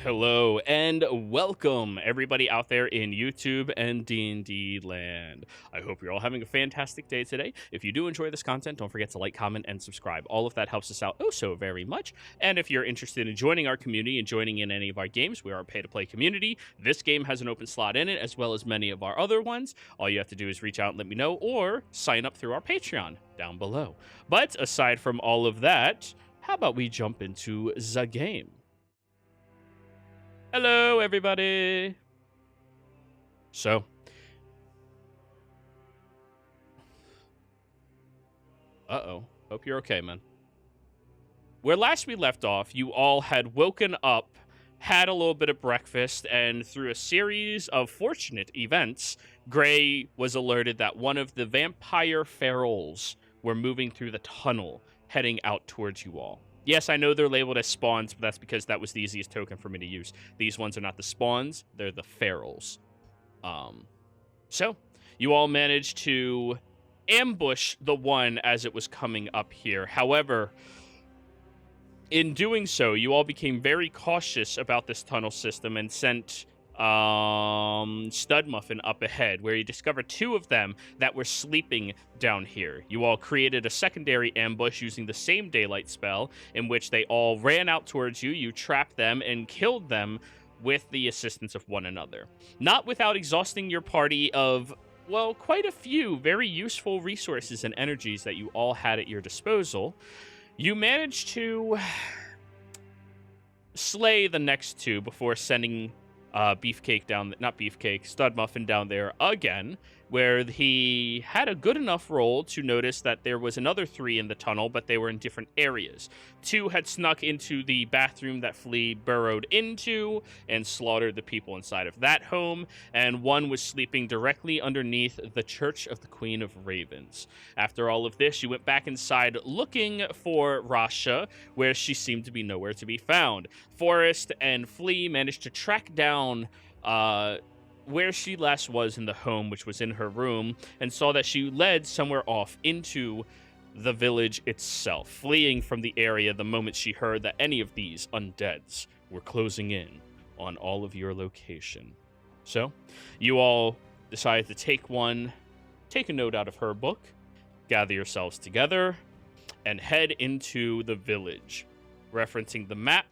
Hello and welcome everybody out there in YouTube and D&D land. I hope you're all having a fantastic day today. If you do enjoy this content, don't forget to like, comment, and subscribe. All of that helps us out oh so very much. And if you're interested in joining our community and joining in any of our games, we are a pay-to-play community. This game has an open slot in it, as well as many of our other ones. All you have to do is reach out and let me know, or sign up through our Patreon down below. But aside from all of that, how about we jump into the game? Hello, everybody. So, hope you're okay, man. Where last we left off, you all had woken up, had a little bit of breakfast, and through a series of fortunate events, Gray was alerted that one of the vampire ferals were moving through the tunnel, heading out towards you all. Yes, I know they're labeled as spawns, but that's because that was the easiest token for me to use. These ones are not the spawns, they're the ferals. So, you all managed to ambush the one as it was coming up here. However, in doing so, you all became very cautious about this tunnel system and sent Stud Muffin up ahead, where you discovered two of them that were sleeping down here. You all created a secondary ambush using the same daylight spell, in which they all ran out towards you. You trapped them and killed them with the assistance of one another. Not without exhausting your party of, well, quite a few very useful resources and energies that you all had at your disposal. You managed to slay the next two before sending Stud Muffin down there again, where he had a good enough roll to notice that there was another three in the tunnel, but they were in different areas. Two had snuck into the bathroom that Flea burrowed into and slaughtered the people inside of that home, and one was sleeping directly underneath the Church of the Queen of Ravens. After all of this, you went back inside looking for Rasha, where she seemed to be nowhere to be found. Forrest and Flea managed to track down where she last was in the home, which was in her room, and saw that she led somewhere off into the village itself, fleeing from the area the moment she heard that any of these undeads were closing in on all of your location. So, you all decided to take a note out of her book, gather yourselves together, and head into the village. Referencing the map,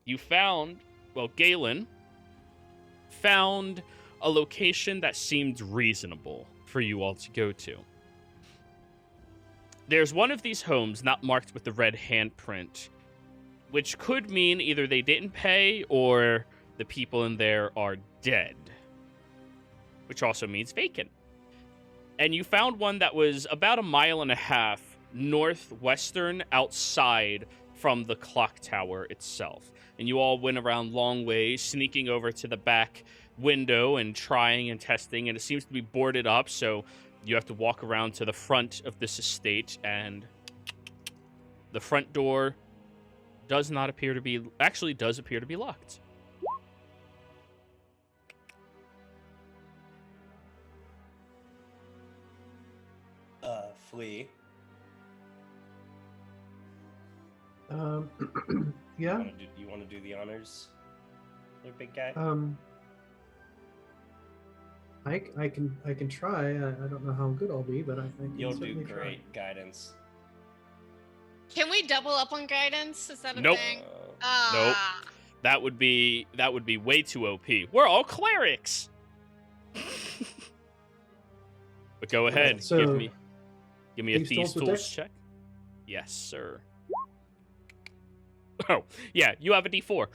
you found, well, Galen found a location that seemed reasonable for you all to go to. There's one of these homes not marked with the red handprint, which could mean either they didn't pay or the people in there are dead, which also means vacant. And you found one that was about 1.5 miles northwestern outside from the clock tower itself. And you all went around long ways, sneaking over to the back window and trying and testing, and it seems to be boarded up, so you have to walk around to the front of this estate, and the front door does appear to be locked. Flea. Yeah. You want to do the honors, there, big guy? I can try. I don't know how good I'll be, but I can You'll do certainly great. Guidance. Can we double up on guidance? Is that a Nope. thing? Nope. That would be way too OP. We're all clerics. But go ahead. So, give me a Thieves' Thieves' Tools Tools check. Yes, sir. Oh, yeah, you have a D4.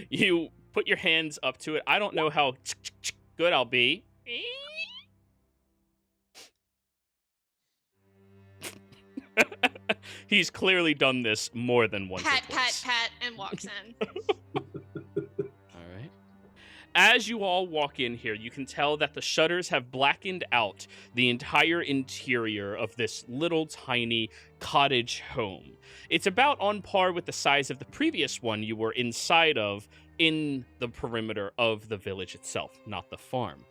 You put your hands up to it. I don't know how good I'll be. He's clearly done this more than once. Pat, and walks in. All right. As you all walk in here, you can tell that the shutters have blackened out the entire interior of this little tiny cottage home. It's about on par with the size of the previous one you were inside of in the perimeter of the village itself, not the farm.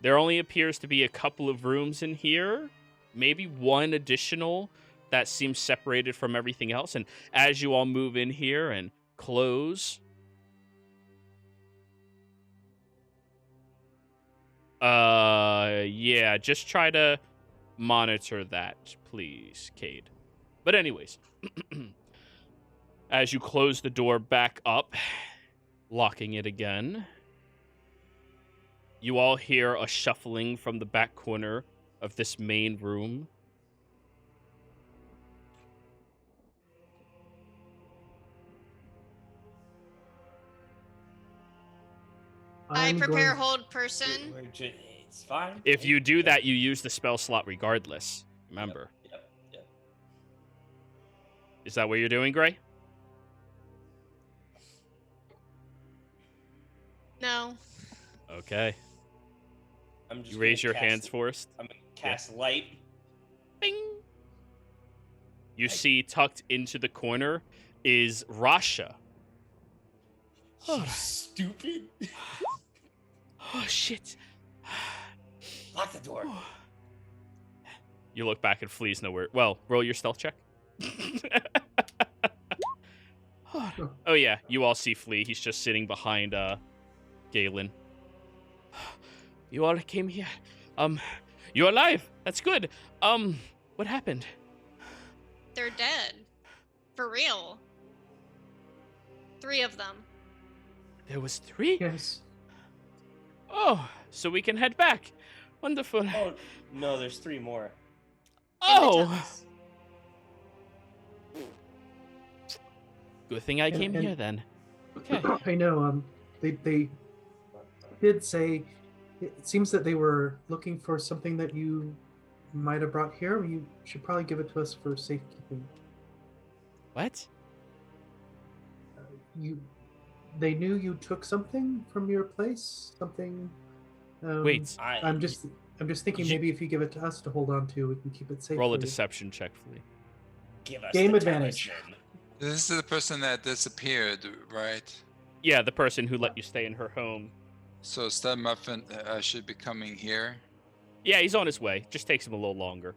There only appears to be a couple of rooms in here, maybe one additional that seems separated from everything else. And as you all move in here and close Yeah, just try to monitor that, please, Cade. But anyways, as you close the door back up, locking it again, you all hear a shuffling from the back corner of this main room. I I'm prepare going- hold person. It's fine. If you do that, you use the spell slot regardless. Remember. Yep. Is that what you're doing, Gray? No. Okay. I'm just You raise gonna your cast- hands first. I'm gonna cast light. Bing. You see tucked into the corner is Rasha. You stupid. Oh, shit. Lock the door. You look back and Flea's nowhere. Well, roll your stealth check. Oh, yeah. You all see Flea. He's just sitting behind Galen. You all came here. You're alive. That's good. What happened? They're dead. For real. 3 of them. There was 3? Yes. Oh, so we can head back. Wonderful. Oh no, there's 3 more. In the Oh, tunnels. good thing I came And- here then. Okay. I know. They did say it seems that they were looking for something that you might have brought here. You should probably give it to us for safekeeping. What? They knew you took something from your place. Something. Wait. I'm just thinking You- maybe if you give it to us to hold on to, we can keep it safe. Roll a for you. deception check, Flea. Give us Game the advantage. talisman. This is the person that disappeared, right? Yeah, the person who let you stay in her home. So Stud Muffin should be coming here. Yeah, he's on his way. Just takes him a little longer.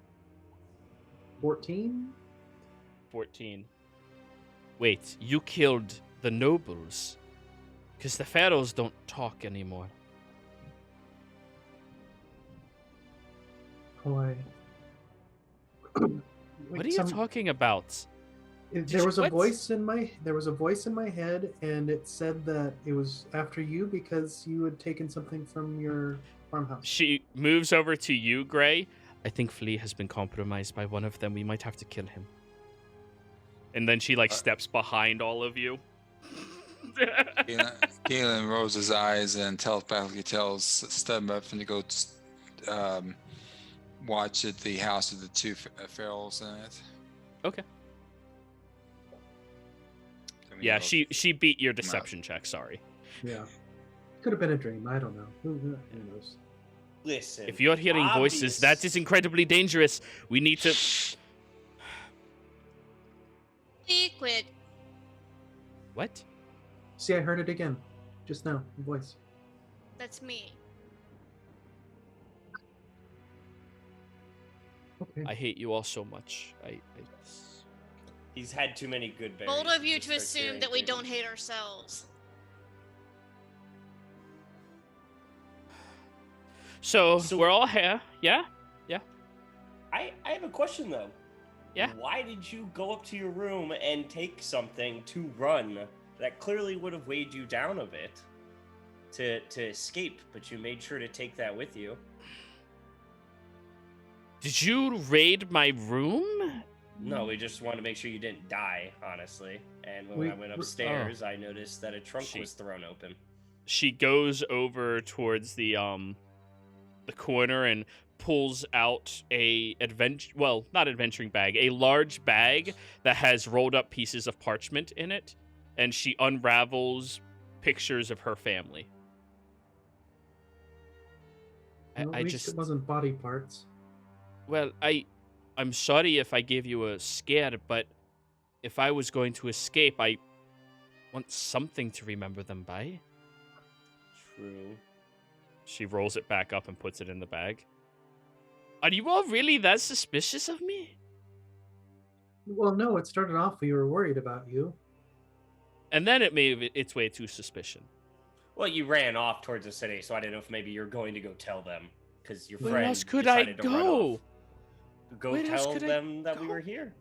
14. 14. Wait, you killed the nobles? Because the pharaohs don't talk anymore. Oh, What are you talking about? There was a What? voice in my head, and it said that it was after you because you had taken something from your farmhouse. She moves over to you, Gray. I think Flea has been compromised by one of them. We might have to kill him. And then she steps behind all of you. Galen rolls his eyes and telepathically tells Stud Muffin to go watch at the house of the 2 pharaohs in it. Okay. Then we Yeah, go- she beat your deception check. Sorry. Yeah, could have been a dream. I don't know. Who knows? Listen. If you're hearing voices, that is incredibly dangerous. We need to. Liquid. What? See, I heard it again, just now. The voice. That's me. Okay. I hate you all so much. He's had too many good berries. Bold of you to start assume carrying that we through. don't hate ourselves. So, So- we're all here. Yeah? I have a question though. Yeah? Why did you go up to your room and take something to run that clearly would have weighed you down a bit to escape, but you made sure to take that with you? Did you raid my room? No, we just wanted to make sure you didn't die, honestly. And when We- I went we- upstairs, I noticed that a trunk She- was thrown open. She goes over towards the corner and pulls out a not adventuring bag, a large bag that has rolled up pieces of parchment in it, and she unravels pictures of her family. Well, at least it wasn't body parts. Well, I'm sorry if I gave you a scare, but if I was going to escape, I want something to remember them by. True. She rolls it back up and puts it in the bag. Are you all really that suspicious of me? Well, no, it started off we were worried about you. And then it made its way to suspicion. Well, you ran off towards the city, so I didn't know if maybe you're going to go tell them because your Where friend else could I decided to run go? off. Go Where else tell could I them that we go? were here.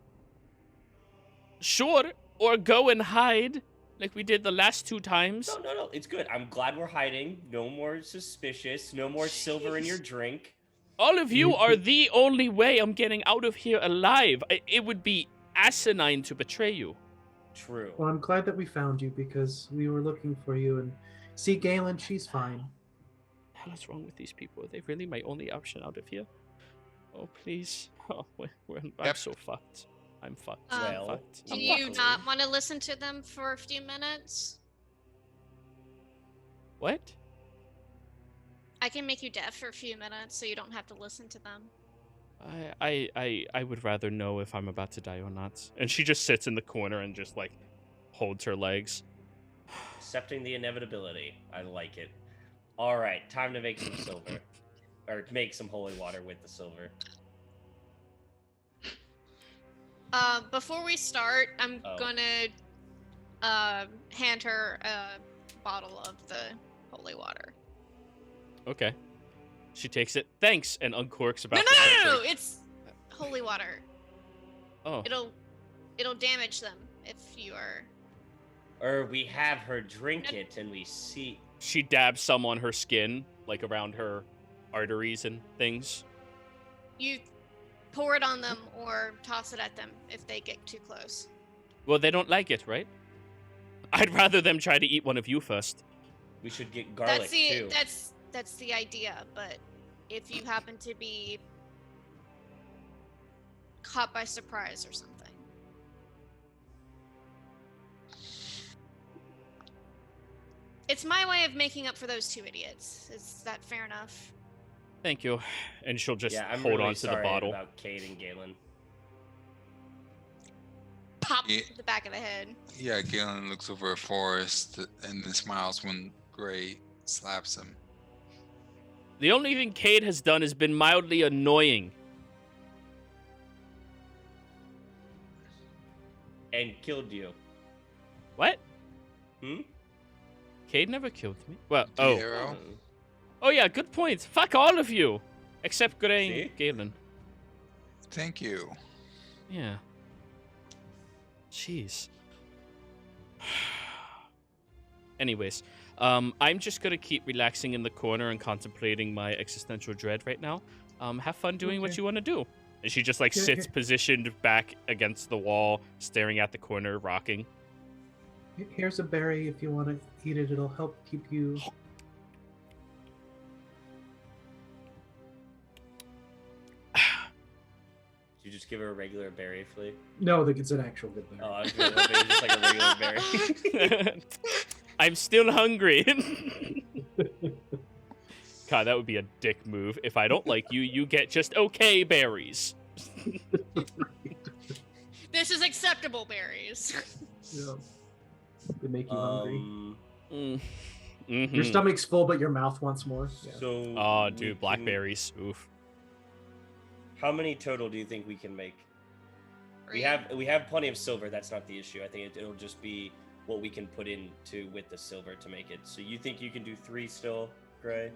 Sure, or go and hide like we did the last 2 times. No. It's good. I'm glad we're hiding. No more suspicious. No more silver in your Jeez. drink. All of you are the only way I'm getting out of here alive. It would be asinine to betray you. True. Well, I'm glad that we found you because we were looking for you. And see, Galen, she's fine. What the hell is wrong with these people? Are they really my only option out of here? Oh, please. Oh, I'm Yep. so fucked. I'm fucked. Um, I'm fucked. Do I'm you fucked. not want to listen to them for a few minutes? What? I can make you deaf for a few minutes so you don't have to listen to them. I would rather know if I'm about to die or not. And she just sits in the corner and just like holds her legs. Accepting the inevitability. I like it. All right, time to make some silver. Or make some holy water with the silver. Before we start, I'm Oh. gonna hand her a bottle of the holy water. Okay. She takes it. Thanks, and uncorks about No, the no, filter. it's holy water. Oh. It'll damage them if you are. Or we have her drink it and we see. She dabs some on her skin, like around her arteries and things. You pour it on them or toss it at them if they get too close. Well, they don't like it, right? I'd rather them try to eat one of you first. We should get garlic too. That's the idea, but if you happen to be caught by surprise or something. It's my way of making up for those 2 idiots. Is that fair enough? Thank you. And she'll just Yeah, I'm hold really on to the sorry bottle. about Cade and Galen. Pop Yeah. the back of the head. Yeah, Galen looks over at Forrest and then smiles when Gray slaps him. The only thing Cade has done has been mildly annoying. And killed you. What? Hmm? Cade never killed me. Well, Hero. Oh yeah, good point. Fuck all of you. Except Gray See? and Galen. Thank you. Yeah. Jeez. Anyways, I'm just gonna keep relaxing in the corner and contemplating my existential dread right now. Have fun doing what Okay. you want to do. And she just like Yeah, sits yeah. positioned back against the wall, staring at the corner, rocking. Here's a berry if you want to eat it. It'll help keep you. Did you just give her a regular berry flea? No, it's an actual good berry. Oh, I was really hoping it was just like a regular berry. I'm still hungry. God, that would be a dick move. If I don't like you, you get just okay berries. This is acceptable berries. Yeah. They make you hungry. Mm. Your Mhm. stomach's full, but your mouth wants more. Yeah. So. Oh, we dude, can- blackberries. Oof. How many total do you think we can make? We have plenty of silver. That's not the issue. I think it'll just be what we can put into with the silver to make it. So you think you can do 3 still, Gray?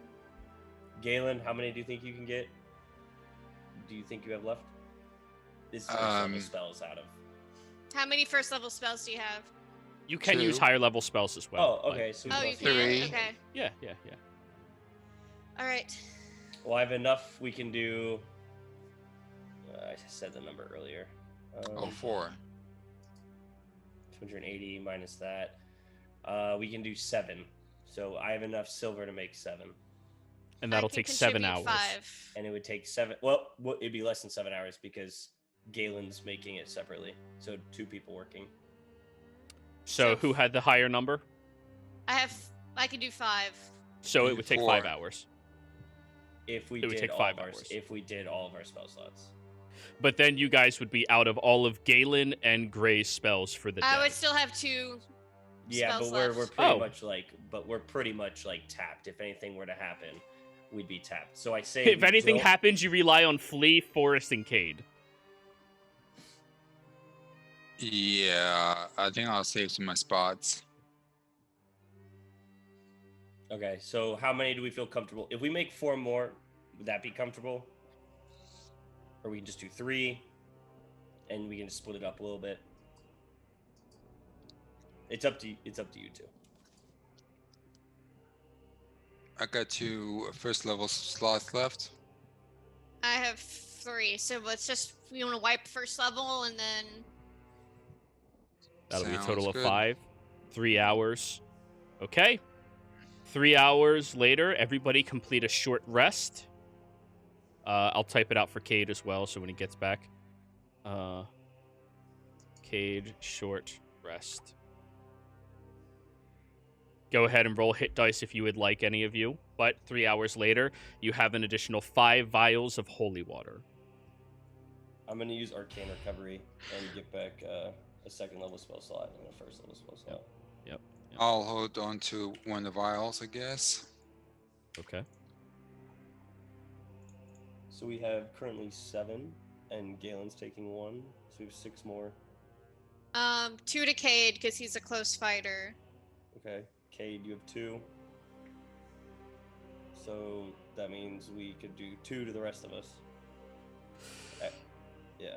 Galen, how many do you think you can get? Do you think you have left? This is level spells out of. How many first level spells do you have? You can use 2. higher level spells as well. Oh, but- okay. So we Oh, both you have- can. 3. Okay. Yeah. All right. Well, I have enough. We can do. I said the number earlier. Oh, 4. 280 minus that. We can do 7. So I have enough silver to make 7. And that'll I can take 7 contribute hours. 5. And it would take 7. Well, it'd be less than 7 hours because Galen's making it separately. So 2 people working. So So- who had the higher number? I can do 5. So it would take 5 4. hours. If we It would did take all 5 of our, hours. if we did all of our spell slots. But then you guys would be out of all of Galen and Gray's spells for the day. I would still have 2. Yeah, but Spells we're left. pretty much like tapped. If anything were to happen, we'd be tapped. So I say If we anything don't- happens, you rely on Flea, Forrest, and Cade. Yeah, I think I'll save some of my spots. Okay, so how many do we feel comfortable? If we make 4 more, would that be comfortable? Or we can just do 3, and we can just split it up a little bit. It's up to you. It's up to you two. I got 2 first level slots left. I have 3, so let's just, we want to wipe first level and then... That'll be a Sounds total of good. 5. 3 hours. Okay. 3 hours later, everybody complete a short rest. I'll type it out for Cade as well, so when he gets back. Cade, short rest. Go ahead and roll hit dice if you would like, any of you. But 3 hours later, you have an additional 5 vials of holy water. I'm going to use Arcane Recovery and get back a second level spell slot and a first level spell slot. Yep. I'll hold on to one of the vials, I guess. Okay. So we have currently 7, and Galen's taking 1. So we have 6 more. 2 to Cade, because he's a close fighter. Okay. Cade, you have 2. So that means we could do 2 to the rest of us. Yeah.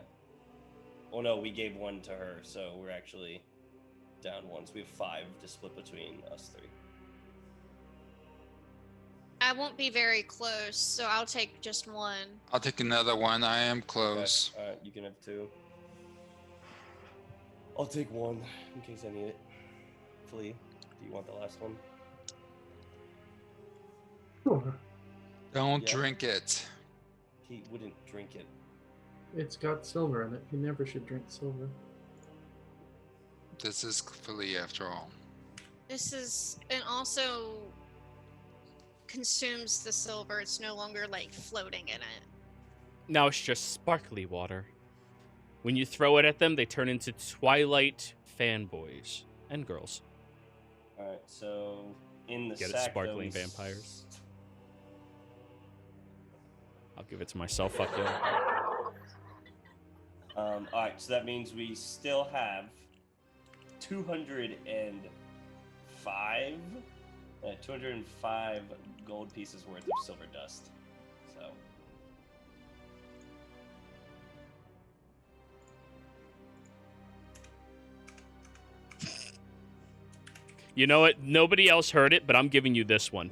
Oh no, we gave 1 to her, so we're actually down 1. So we have 5 to split between us 3. I won't be very close, so I'll take just 1. I'll take another one. I am close. Okay. Alright, you can have 2. I'll take 1 in case I need it. Flea, do you want the last one? Sure. Don't Yeah. drink it. He wouldn't drink it. It's got silver in it. You never should drink silver. This is Philly after all. This is, and also consumes the silver. It's no longer like floating in it. Now it's just sparkly water. When you throw it at them, they turn into Twilight fanboys and girls. Alright, so in the Get it, sack, sparkling though, vampires. I'll give it to myself. Fuck yeah. Alright, so that means we still have 205 gold pieces worth of silver dust. So You know what? Nobody else heard it, but I'm giving you this one.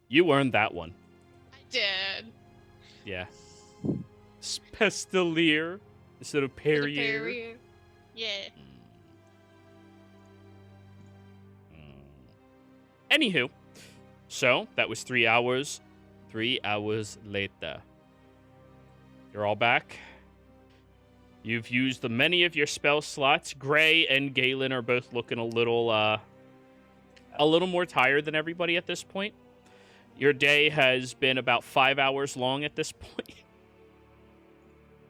You earned that one. I did. Yeah. Spestalier instead of Perrier. Perrier. Yeah. Anywho, so that was 3 hours. 3 hours later. You're all back. You've used the many of your spell slots. Gray and Galen are both looking a little more tired than everybody at this point. Your day has been about 5 hours long at this point.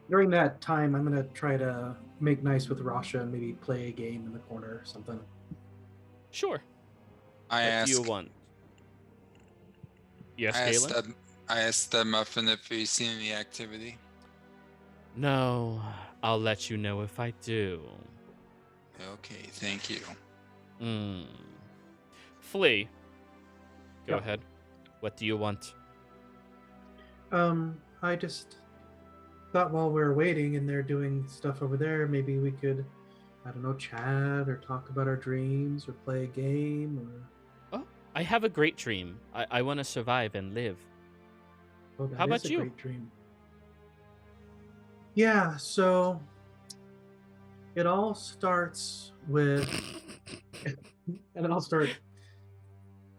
During that time, I'm going to try to make nice with Rasha and maybe play a game in the corner or something. Sure. I What do you asked. want? Yes, I asked, Galen? I asked the muffin if he's seen any activity. No, I'll let you know if I do. Okay, thank you. Flea. Go Yep. ahead. What do you want? I just thought while we were waiting and they're doing stuff over there, maybe we could, I don't know, chat or talk about our dreams or play a game or... I have a great dream. I want to survive and live. Oh, that How about is a you? great dream. Yeah, so it all starts with, and then I'll start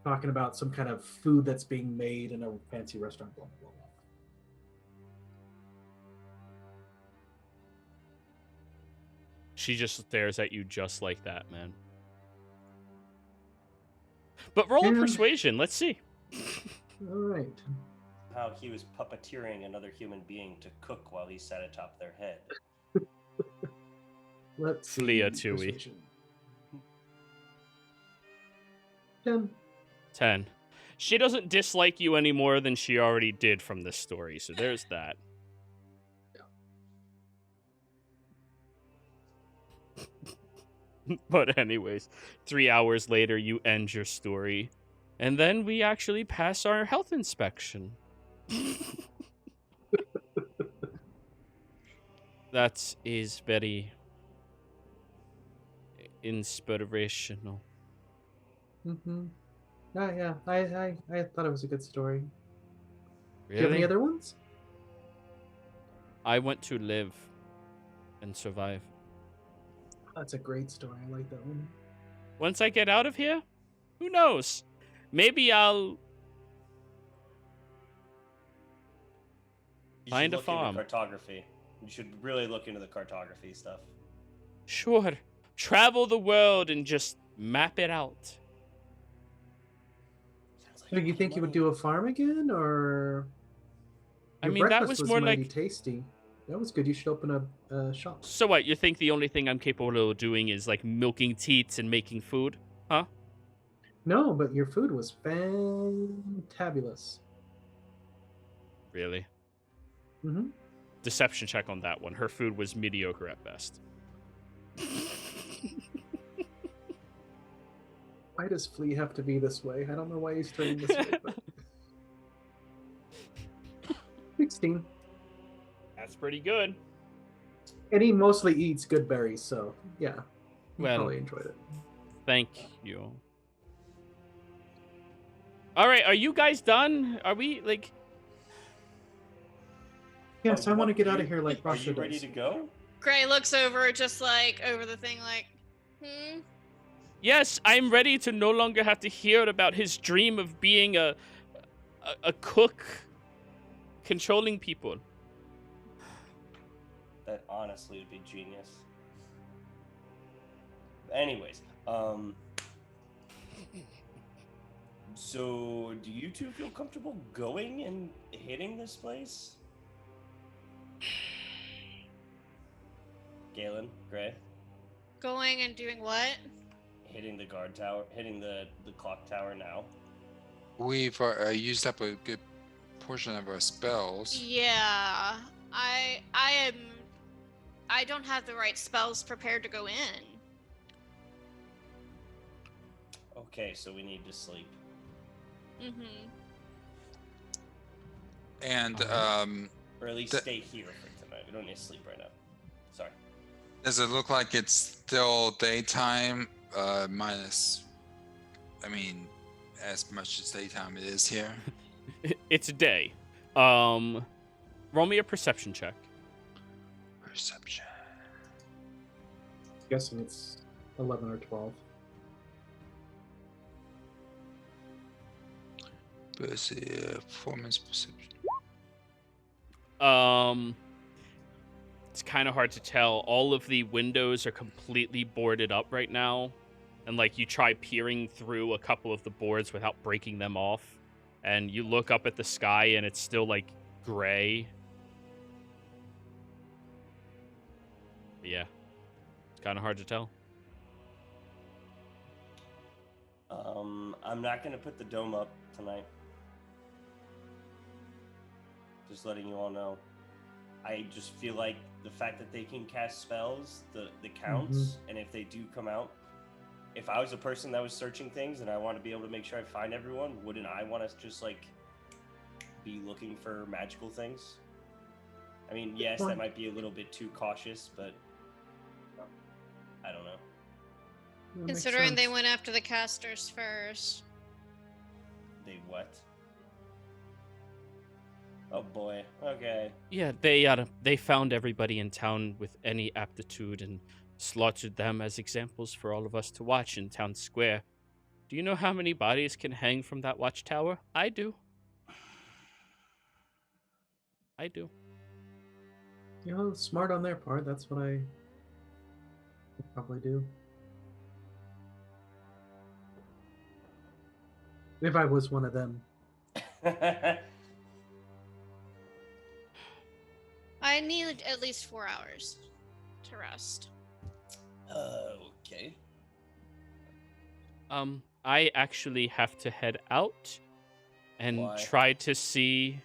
talking about some kind of food that's being made in a fancy restaurant. Blah, blah, blah. She just stares at you just like that, man. But roll a Yeah. persuasion. Let's see. All right. how he was puppeteering another human being to cook while he sat atop their head. Let's see. Flea Tui. Persuasion. 10. 10. She doesn't dislike you any more than she already did from this story, so there's that. But anyways, 3 hours later, you end your story. And then we actually pass our health inspection. That is very inspirational. Mm-hmm. Yeah. I thought it was a good story. Do you have Really? any other ones? I want to live and survive. That's a great story. I like that one. Once I get out of here, who knows? Maybe I'll You Find should a look farm. into cartography. You should really look into the cartography stuff. Sure, travel the world and just map it out. Sounds like So you think you would do a farm again, or I your mean, that breakfast was more mighty like. tasty. That was good. You should open a shop. So what? You think the only thing I'm capable of doing is like milking teats and making food? Huh? No, but your food was fantabulous. Really? Mm-hmm. Deception check on that one. Her food was mediocre at best. Why does Flea have to be this way? I don't know why he's turning this way. But... 16. That's pretty good. And he mostly eats good berries, so yeah. He Well, probably enjoyed it. Thank you. All right, are you guys done? Are we like? Yes, Oh, I want to you- get out of here like Are Russia you ready does. to go? Gray looks over, just like over the thing, like, Yes, I'm ready to no longer have to hear about his dream of being a cook, controlling people. That honestly would be genius. Anyways, so do you two feel comfortable going and hitting this place? Galen, Gray, going and doing what? hitting the guard tower, hitting the clock tower now. We've used up a good portion of our spells. Yeah, I don't have the right spells prepared to go in. Okay, so we need to sleep. Mm-hmm. And Or at least Th- stay here for tonight. We don't need to sleep right now. Sorry. does it look like it's still daytime? Minus, I mean, as much as daytime it is here. It's day. Roll me a perception check. Perception. Guessing it's 11 or 12. Performance perception. It's kind of hard to tell. All of the windows are completely boarded up right now. And like you try peering through a couple of the boards without breaking them off. And you look up at the sky and it's still like gray. Yeah. It's kind of hard to tell. I'm not gonna put the dome up tonight. Just letting you all know. I just feel like the fact that they can cast spells, the counts, and if they do come out, if I was a person that was searching things and I want to be able to make sure I find everyone, wouldn't I want to just like be looking for magical things? I mean, yes, that might be a little bit too cautious, but I don't know. That makes Considering they sense. went after the casters first. They what? Oh boy. Okay. Yeah, they found everybody in town with any aptitude and slaughtered them as examples for all of us to watch in town square. Do you know how many bodies can hang from that watchtower? I do. I do. You know, smart on their part. That's what I would probably do. If I was one of them. I need at least 4 hours to rest. Okay. I actually have to head out and Why? try to see.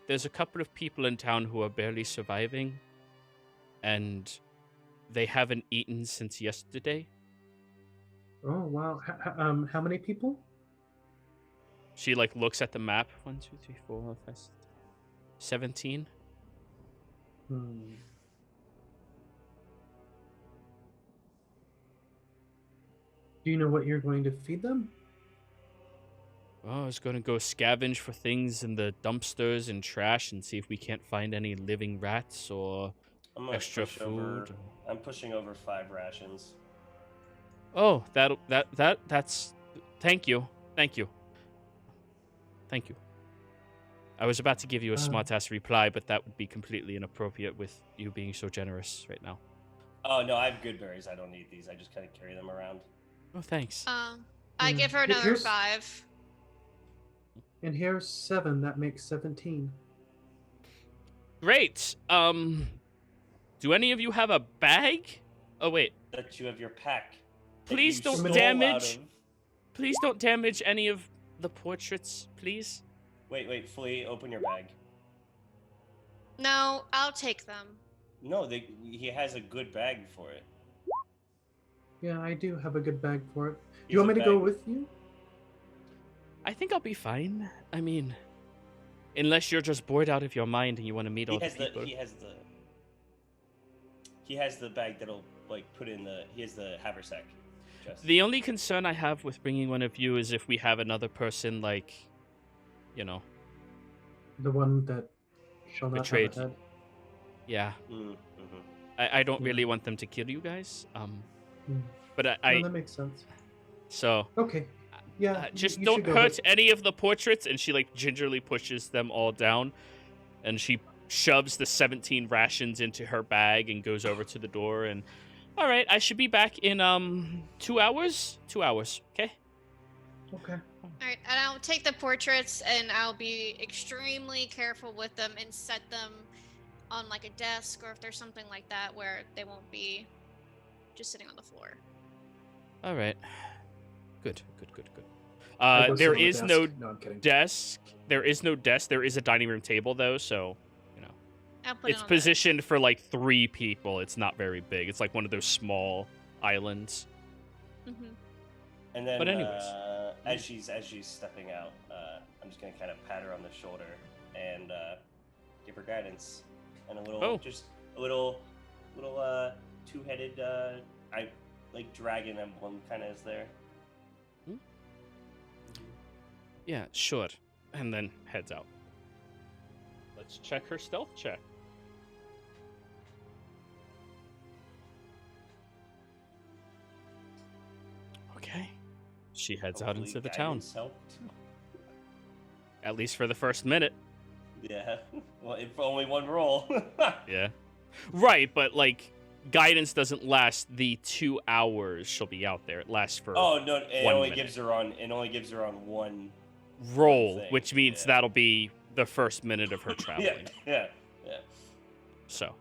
There's a couple of people in town who are barely surviving, and they haven't eaten since yesterday. Oh wow. How many people? She like looks at the map. 1, 2, 3, 4, 5, 6, 17. Hmm. Do you know what you're going to feed them? Oh, I was gonna go scavenge for things in the dumpsters and trash and see if we can't find any living rats or I'm gonna extra push over. food. I'm pushing over 5 rations. Oh, that's. Thank you, thank you, thank you. I was about to give you a smart-ass reply, but that would be completely inappropriate with you being so generous right now. Oh no, I have good berries. I don't need these. I just kind of carry them around. Oh, thanks. I give her another 5. And here's 7. That makes 17. Great. Do any of you have a bag? Oh wait. That you have your pack. Please don't damage. Please don't damage any of the portraits, please. Wait, Flea, open your bag. No, I'll take them. No, he has a good bag for it. Yeah, I do have a good bag for it. He's Do you want a me to go bag. with you? I think I'll be fine. I mean, unless you're just bored out of your mind and you want to meet all the people. He has the bag that'll like put in the. He has the haversack. The only concern I have with bringing one of you is if we have another person like, you know, the one that shall not betrayed. have a head. Yeah. Mm-hmm. I don't really want them to kill you guys. But No, that makes sense. So. Okay. Yeah. Just you don't should go hurt any of the portraits. And she like gingerly pushes them all down, and she shoves the 17 rations into her bag and goes over to the door. And all right, I should be back in 2 hours. 2 hours. Okay. Okay. All right, and I'll take the portraits and I'll be extremely careful with them and set them on like a desk or if there's something like that where they won't be just sitting on the floor. All right. Good. There is no desk. There is no desk. There is a dining room table though, so you know. It's positioned for like 3 people. It's not very big. It's like one of those small islands. Mm-hmm. And then, but anyways, as she's stepping out, I'm just gonna kind of pat her on the shoulder and give her guidance and a little, just a little 2-headed, I like dragon emblem kind of is there. Yeah, sure. And then heads out. Let's check her stealth check. Okay. She heads out into the town. Helped. At least for the first minute. Yeah. Well, if only one roll. Yeah. Right, but like guidance doesn't last the 2 hours she'll be out there. It lasts for Oh no, it only minute. gives her on one roll, thing. which means that'll be the first minute of her traveling. Yeah. So,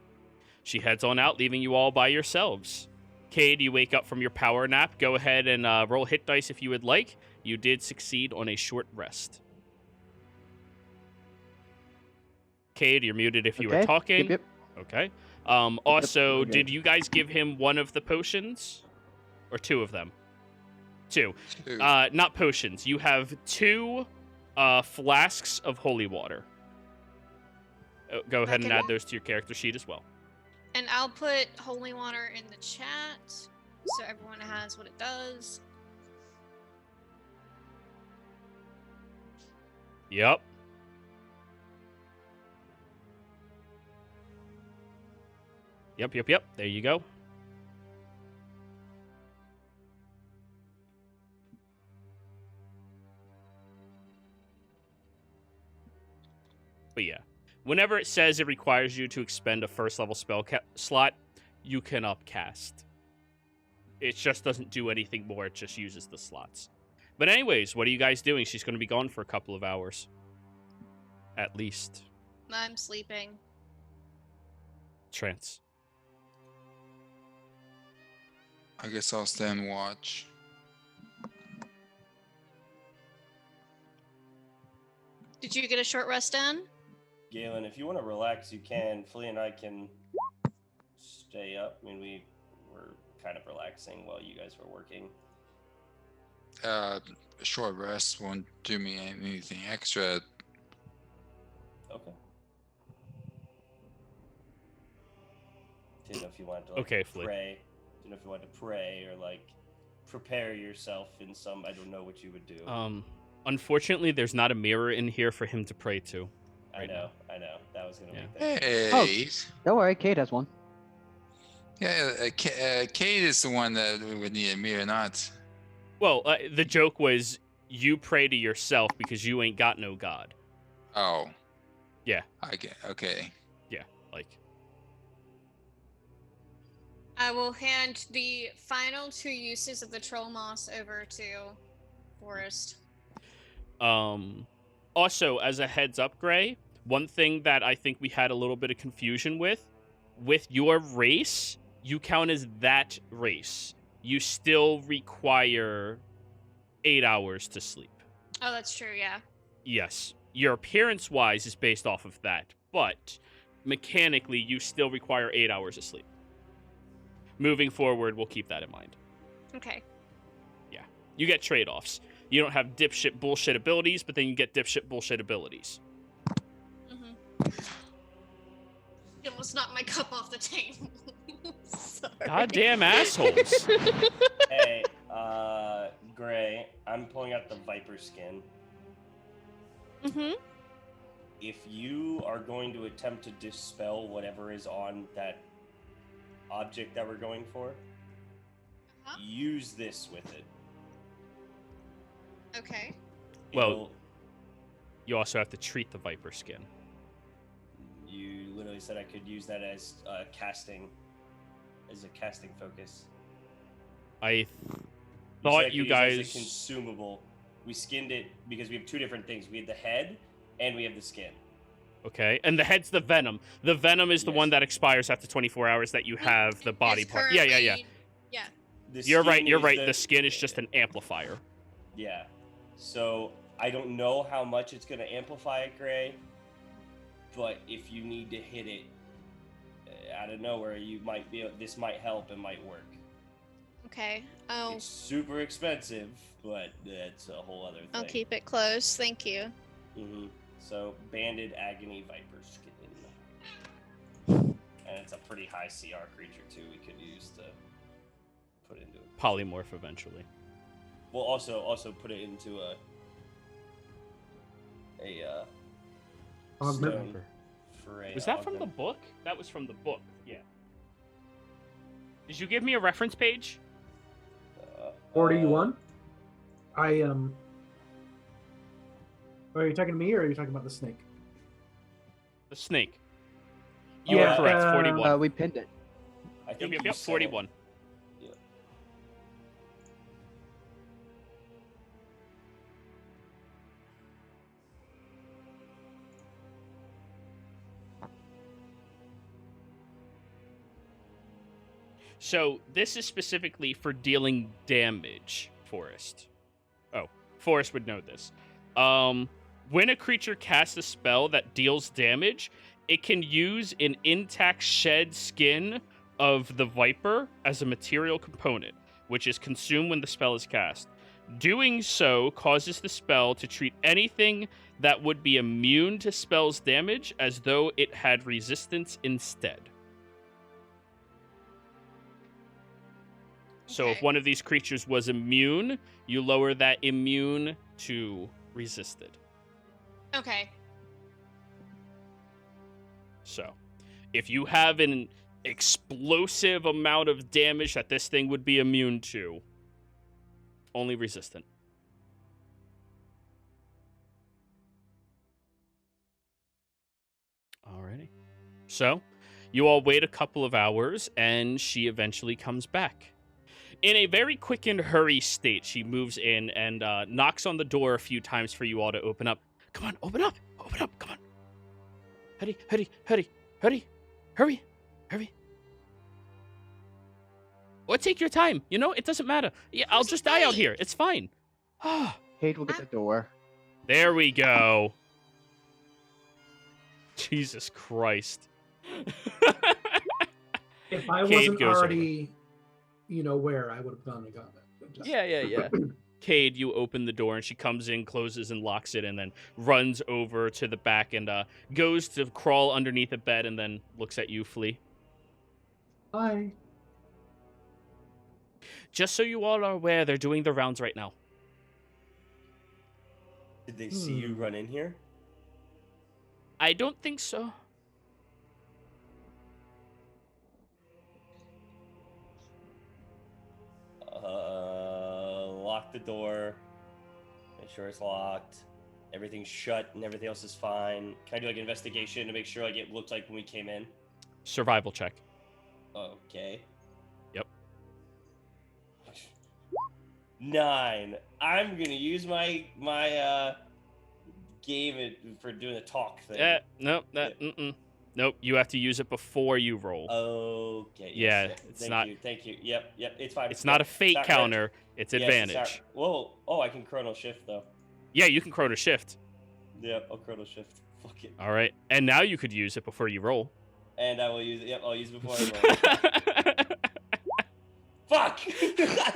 she heads on out, leaving you all by yourselves. Cade, you wake up from your power nap. Go ahead and roll hit dice if you would like. You did succeed on a short rest. Cade, you're muted if you were talking. Yep. Okay. Also, okay. did you guys give him one of the potions? Or 2 of them? 2. 2. Not potions. You have 2 flasks of holy water. Go ahead and add those to your character sheet as well. And I'll put holy water in the chat so everyone has what it does. Yep. Yep. There you go. But yeah, whenever it says it requires you to expend a first level spell slot, you can upcast. It just doesn't do anything more. It just uses the slots. But anyways, what are you guys doing? She's going to be gone for a couple of hours. At least. I'm sleeping. Trance. I guess I'll stand watch. Did you get a short rest in? Galen, if you want to relax, you can. Flea and I can stay up. I mean, we're kind of relaxing while you guys were working. A short rest won't do me anything extra. Okay. Didn't know if you wanted to like, Okay, Flea. pray. Didn't know if you wanted to pray or like prepare yourself in some. I don't know what you would do. Unfortunately, there's not a mirror in here for him to pray to. I know. That was gonna Yeah. make that. Hey. Don't worry, Kate has one. Yeah, Kate is the one that would need a mirror, not. Well, the joke was you pray to yourself because you ain't got no god. Oh. Yeah. I get. Okay. Yeah, like. I will hand the final 2 uses of the troll moss over to Forrest. Also, as a heads up, Gray, one thing that I think we had a little bit of confusion with your race, you count as that race. You still require 8 hours to sleep. Oh, that's true, yeah. Yes. Your appearance-wise is based off of that, but mechanically, you still require 8 hours of sleep. Moving forward, we'll keep that in mind. Okay. Yeah. You get trade-offs. You don't have dipshit bullshit abilities, but then you get dipshit bullshit abilities. Mm-hmm. You almost knocked my cup off the table. Sorry. Goddamn assholes. Hey, Gray, I'm pulling out the viper skin. Mm-hmm. If you are going to attempt to dispel whatever is on that object that we're going for, use this with it. Okay. Well, It'll- You also have to treat the viper skin. you literally said I could use that as casting, as a casting focus. I said thought I could you use it as guys... a consumable. We skinned it because we have 2 different things. We have the head and we have the skin. Okay, and the head's the venom. The venom is the Yes. one that expires after 24 hours that you have the body It's part. Yeah. currently- Yeah. The You're right, skin you're is right. The skin is just an amplifier. Yeah. So I don't know how much it's going to amplify it, Gray. But if you need to hit it out of nowhere, you might be. This might help and might work. Okay. Oh, It's super expensive, but that's a whole other thing. I'll keep it close. Thank you. Mm-hmm. So banded agony viper skin, and it's a pretty high CR creature too. We could use to put into it. Polymorph eventually. We'll also put it into a Augment. stone for a. Was that from the augment. book? That was from the book, yeah. Did you give me a reference page? 41. Are you talking to me or are you talking about the snake? The snake. You Yeah, are correct, 41. We pinned it. I think Yep, you yep, said 41. Yeah. So this is specifically for dealing damage, Forrest. Oh, Forrest would know this. When a creature casts a spell that deals damage, it can use an intact shed skin of the viper as a material component, which is consumed when the spell is cast. Doing so causes the spell to treat anything that would be immune to spell's damage as though it had resistance instead. So if Okay. one of these creatures was immune, you lower that immune to resisted. Okay. So if you have an explosive amount of damage that this thing would be immune to, only resistant. Alrighty. So you all wait a couple of hours and she eventually comes back. In a very quick and hurry state, she moves in and knocks on the door a few times for you all to open up. Come on, open up, come on. Hurry, hurry, hurry, hurry, hurry, hurry. Or take your time, you know, it doesn't matter. Yeah, I'll just die out here, it's fine. Kate will get the door. There we go. If I Cade wasn't goes already you know where I would have gone and gotten it. But just- Yeah. Cade, you open the door and she comes in, closes and locks it, and then runs over to the back and goes to crawl underneath a bed and then looks at you, Flea. Hi. Just so you all are aware, they're doing the rounds right now. Did they see you run in here? I don't think so. Lock the door. Make sure it's locked. Everything's shut and everything else is fine. Can I do like an investigation to make sure like it looked like when we came in? Survival check. Okay. Yep. 9. I'm gonna use my game for doing the talk thing. Nope, you have to use it before you roll. Okay. Yeah, yes. it's not. Thank you. Yep. It's fine. It's not a fate not counter. It's Yes, advantage. Whoa. Oh, I can chrono shift though. Yeah, you can chrono shift. Yep, I'll chrono shift. Fuck it. All right, and now you could use it before you roll. And I will use it. Yep, I'll use it before I roll. Fuck!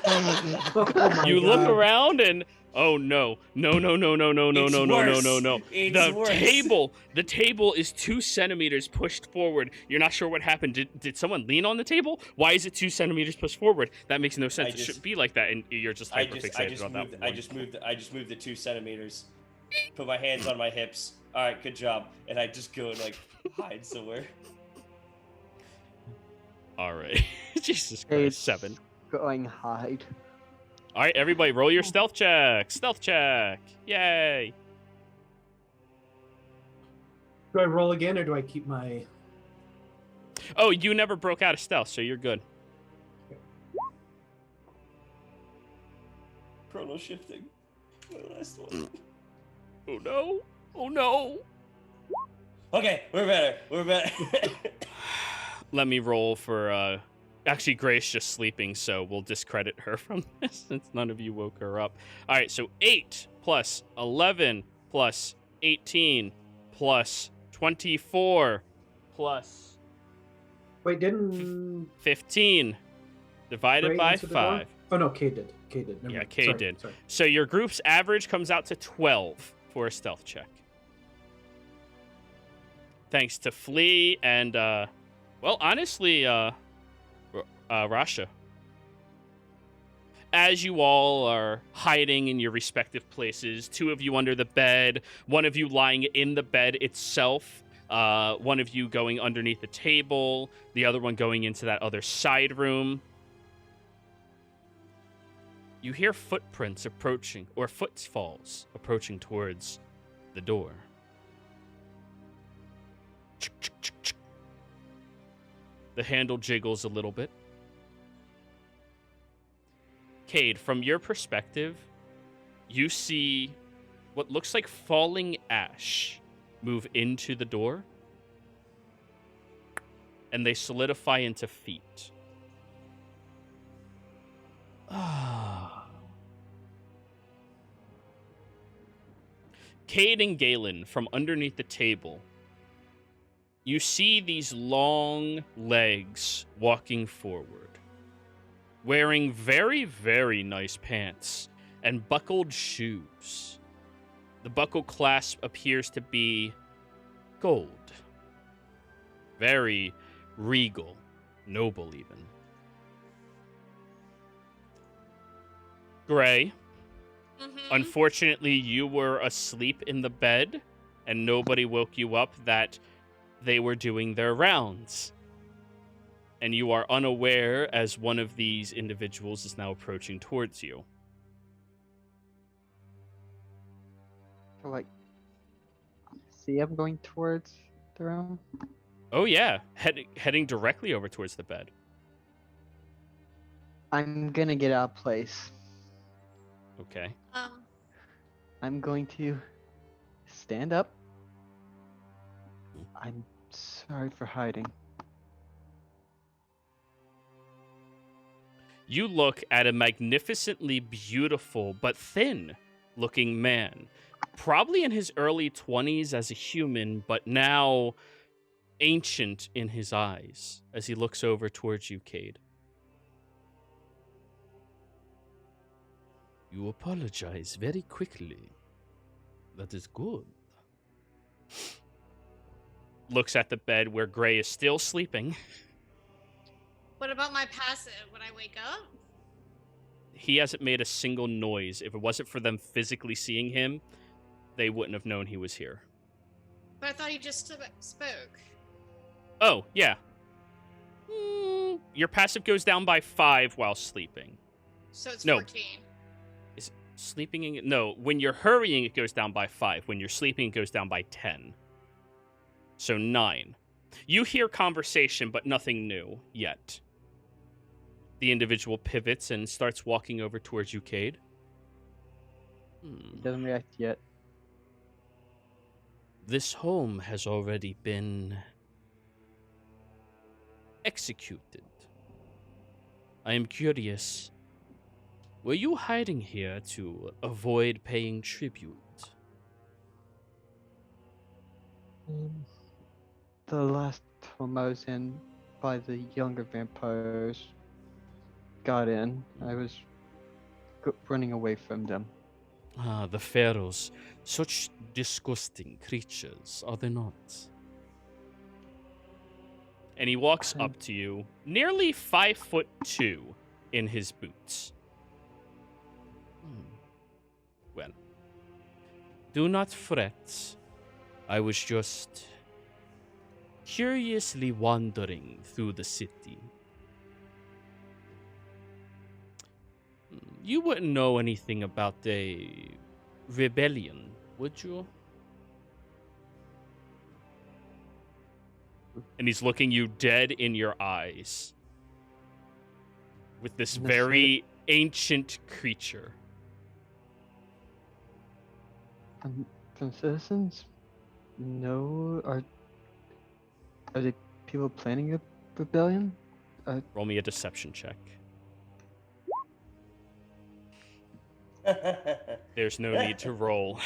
Oh my You look God. around and no. It's The table is 2 centimeters pushed forward. You're not sure what happened. Did someone lean on the table? Why is it 2 centimeters pushed forward? That makes no sense. It shouldn't be like that, and you're just I hyperfixated just on that. moved the 2 centimeters. Put my hands on my hips. All right, good job. And I just go and like hide somewhere. All right. Jesus Christ. It's 7. Going hide. All right, everybody, roll your stealth check. Stealth check. Yay. Do I roll again or do I keep my? Oh, you never broke out of stealth, so you're good. Chrono shifting. My last one. Oh no. Oh no. Okay, we're better. Let me roll for actually Grace just sleeping, so we'll discredit her from this since none of you woke her up. All right, so 8 plus 11 plus 18 plus 24 plus Wait, didn't 15 divided Ray by answer the door? 5. Oh no, Kay did. Kay did. Never Yeah, mind. Kay Sorry, did. Sorry. So your group's average comes out to 12 for a stealth check. Thanks to Flea and well, honestly, Rasha. As you all are hiding in your respective places, 2 of you under the bed, 1 of you lying in the bed itself, 1 of you going underneath the table, the other one going into that other side room. You hear footprints approaching, or footfalls approaching towards the door. The handle jiggles a little bit. Cade, from your perspective, you see what looks like falling ash move into the door, and they solidify into feet. Cade and Galen, from underneath the table, you see these long legs walking forward, wearing very, very nice pants and buckled shoes. The buckle clasp appears to be gold. Very regal, noble even. Gray, unfortunately, you were asleep in the bed and nobody woke you up that they were doing their rounds. And you are unaware as one of these individuals is now approaching towards you. So, like, see him going towards the room? Oh yeah, heading directly over towards the bed. I'm gonna get out of place. Okay. I'm going to stand up. I'm sorry for hiding. You look at a magnificently beautiful but thin-looking man, probably in his early 20s as a human, but now ancient in his eyes as he looks over towards you, Cade. You apologize very quickly. That is good. Looks at the bed where Gray is still sleeping. What about my passive? Would I wake up? He hasn't made a single noise. If it wasn't for them physically seeing him, they wouldn't have known he was here. But I thought he just spoke. Oh, yeah. Your passive goes down by 5 while sleeping. So it's No. 14. Is sleeping in... No, when you're hurrying, it goes down by 5. When you're sleeping, it goes down by 10. So 9. You hear conversation, but nothing new yet. The individual pivots and starts walking over towards you, Cade. He doesn't react yet. This home has already been executed. I am curious. Were you hiding here to avoid paying tribute? The last home I was in by the younger vampires got in. I was running away from them. Ah, the pharaohs. Such disgusting creatures, are they not? And he walks up to you, nearly 5'2" in his boots. Well, do not fret. I was just curiously wandering through the city. You wouldn't know anything about a rebellion, would you? And he's looking you dead in your eyes with this very ancient creature. From citizens? No. Are they people planning a rebellion? Roll me a deception check. There's no need to roll.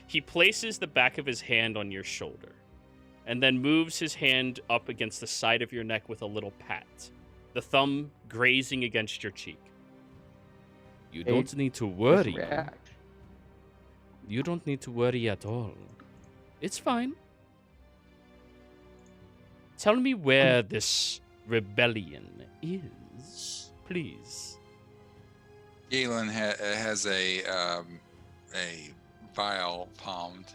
He places the back of his hand on your shoulder and then moves his hand up against the side of your neck with a little pat, the thumb grazing against your cheek. You don't need to worry. You don't need to worry at all. It's fine. Tell me where this rebellion is, please. Galen has a vial palmed.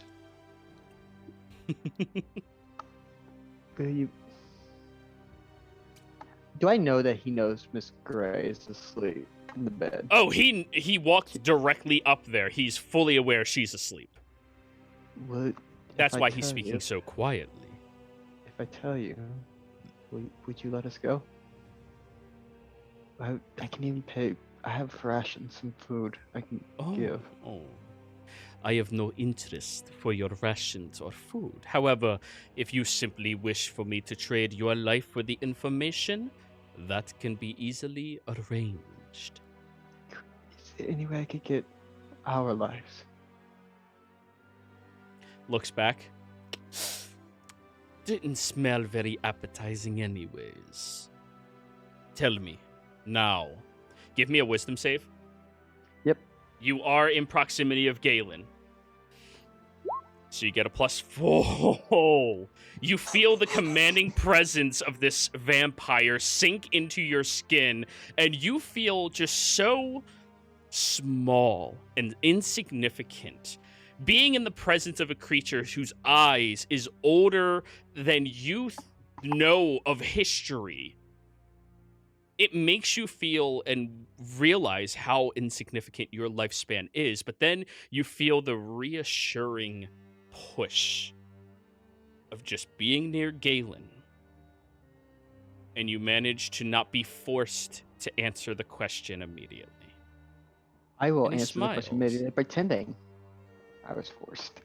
Do I know that he knows Miss Gray is asleep in the bed? Oh, he walked directly up there. He's fully aware she's asleep. That's why he's speaking so quietly. If I tell you, would you let us go? I can even pay. I have rations, some food I can give. Oh. I have no interest for your rations or food. However, if you simply wish for me to trade your life for the information, that can be easily arranged. Is there any way I could get our lives? Looks back. Didn't smell very appetizing anyways. Tell me, now. Give me a wisdom save. Yep. You are in proximity of Galen. So you get a +4. You feel the commanding presence of this vampire sink into your skin, and you feel just so small and insignificant. Being in the presence of a creature whose eyes is older than you know of history, it makes you feel and realize how insignificant your lifespan is, but then you feel the reassuring push of just being near Galen, and you manage to not be forced to answer the question immediately. I will And he answer the question smiles. immediately, pretending I was forced.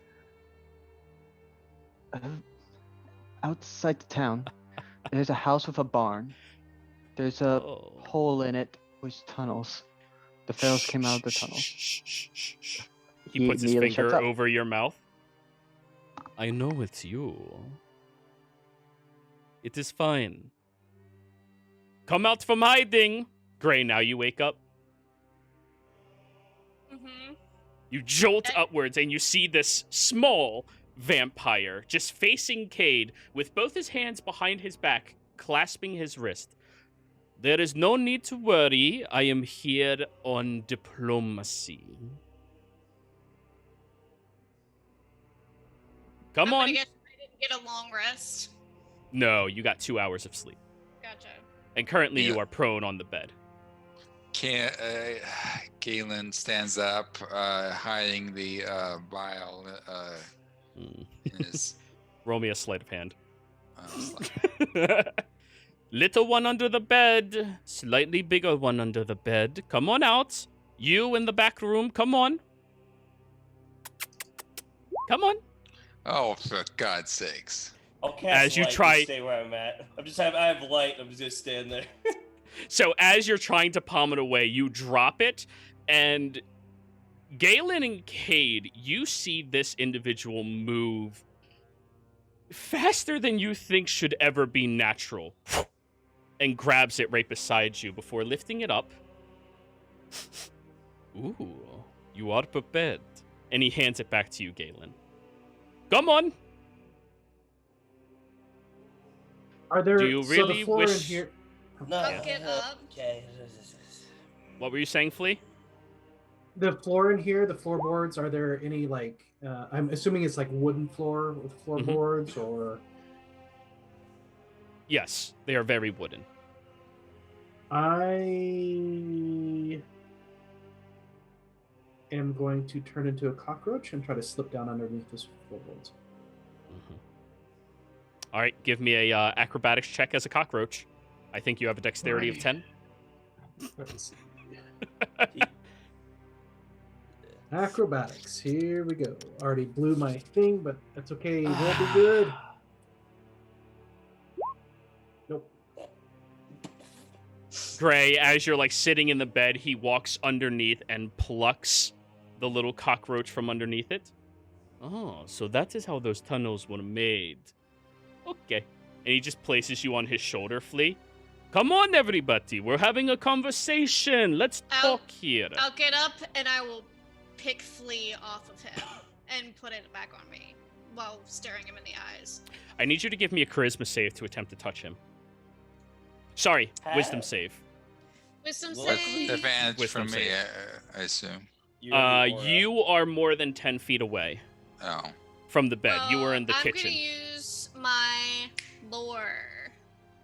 Outside the town, there's a house with a barn. There's a hole in it with tunnels. The pharaohs came out of the tunnel. He puts his immediately shuts finger up. over your mouth. I know it's you. It is fine. Come out from hiding. Gray, now you wake up. Mm-hmm. You jolt Okay. upwards and you see this small vampire just facing Cade with both his hands behind his back, clasping his wrist. There is no need to worry. I am here on diplomacy. Come I'm on. gonna guess I didn't get a long rest. No, you got 2 hours of sleep. Gotcha. And currently you Yeah. are prone on the bed. Galen stands up, hiding the vial Mm. in his. Roll me a sleight of hand. Like, Little one under the bed. Slightly bigger one under the bed. Come on out. You in the back room. Come on. Come on. oh, for God's sakes! I'll cast As you light and try- stay where I'm at. I have light. I'm just gonna stand there. So as you're trying to palm it away, you drop it, and Galen and Cade, you see this individual move faster than you think should ever be natural, and grabs it right beside you before lifting it up. Ooh, you are prepared. And he hands it back to you, Galen. Come on. Are there? Do you so really the floor in wish- here? No. I'll get up. Okay. What were you saying, Flea? The floor in here, the floorboards. Are there any like? I'm assuming it's like wooden floor with floorboards, or Yes, they are very wooden. I am going to turn into a cockroach and try to slip down underneath this floorboards. All right, give me a acrobatics check as a cockroach. I think you have a dexterity of 10. Let's see. Acrobatics. Here we go. Already blew my thing, but that's okay. It will be good. Nope. Gray, as you're like sitting in the bed, he walks underneath and plucks the little cockroach from underneath it. Oh, so that is how those tunnels were made. Okay. And he just places you on his shoulder, Flea. Come on, everybody. We're having a conversation. Let's I'll- talk here. I'll get up and I will pick Flea off of him and put it back on me while staring him in the eyes. I need you to give me a charisma save to attempt to touch him. Sorry, wisdom save. Wisdom Luckily- save. Advantage Wisdom from me, save. I assume. You have the aura. You are more than 10 feet away Oh, from the bed. You were in the I'm kitchen. gonna use my lore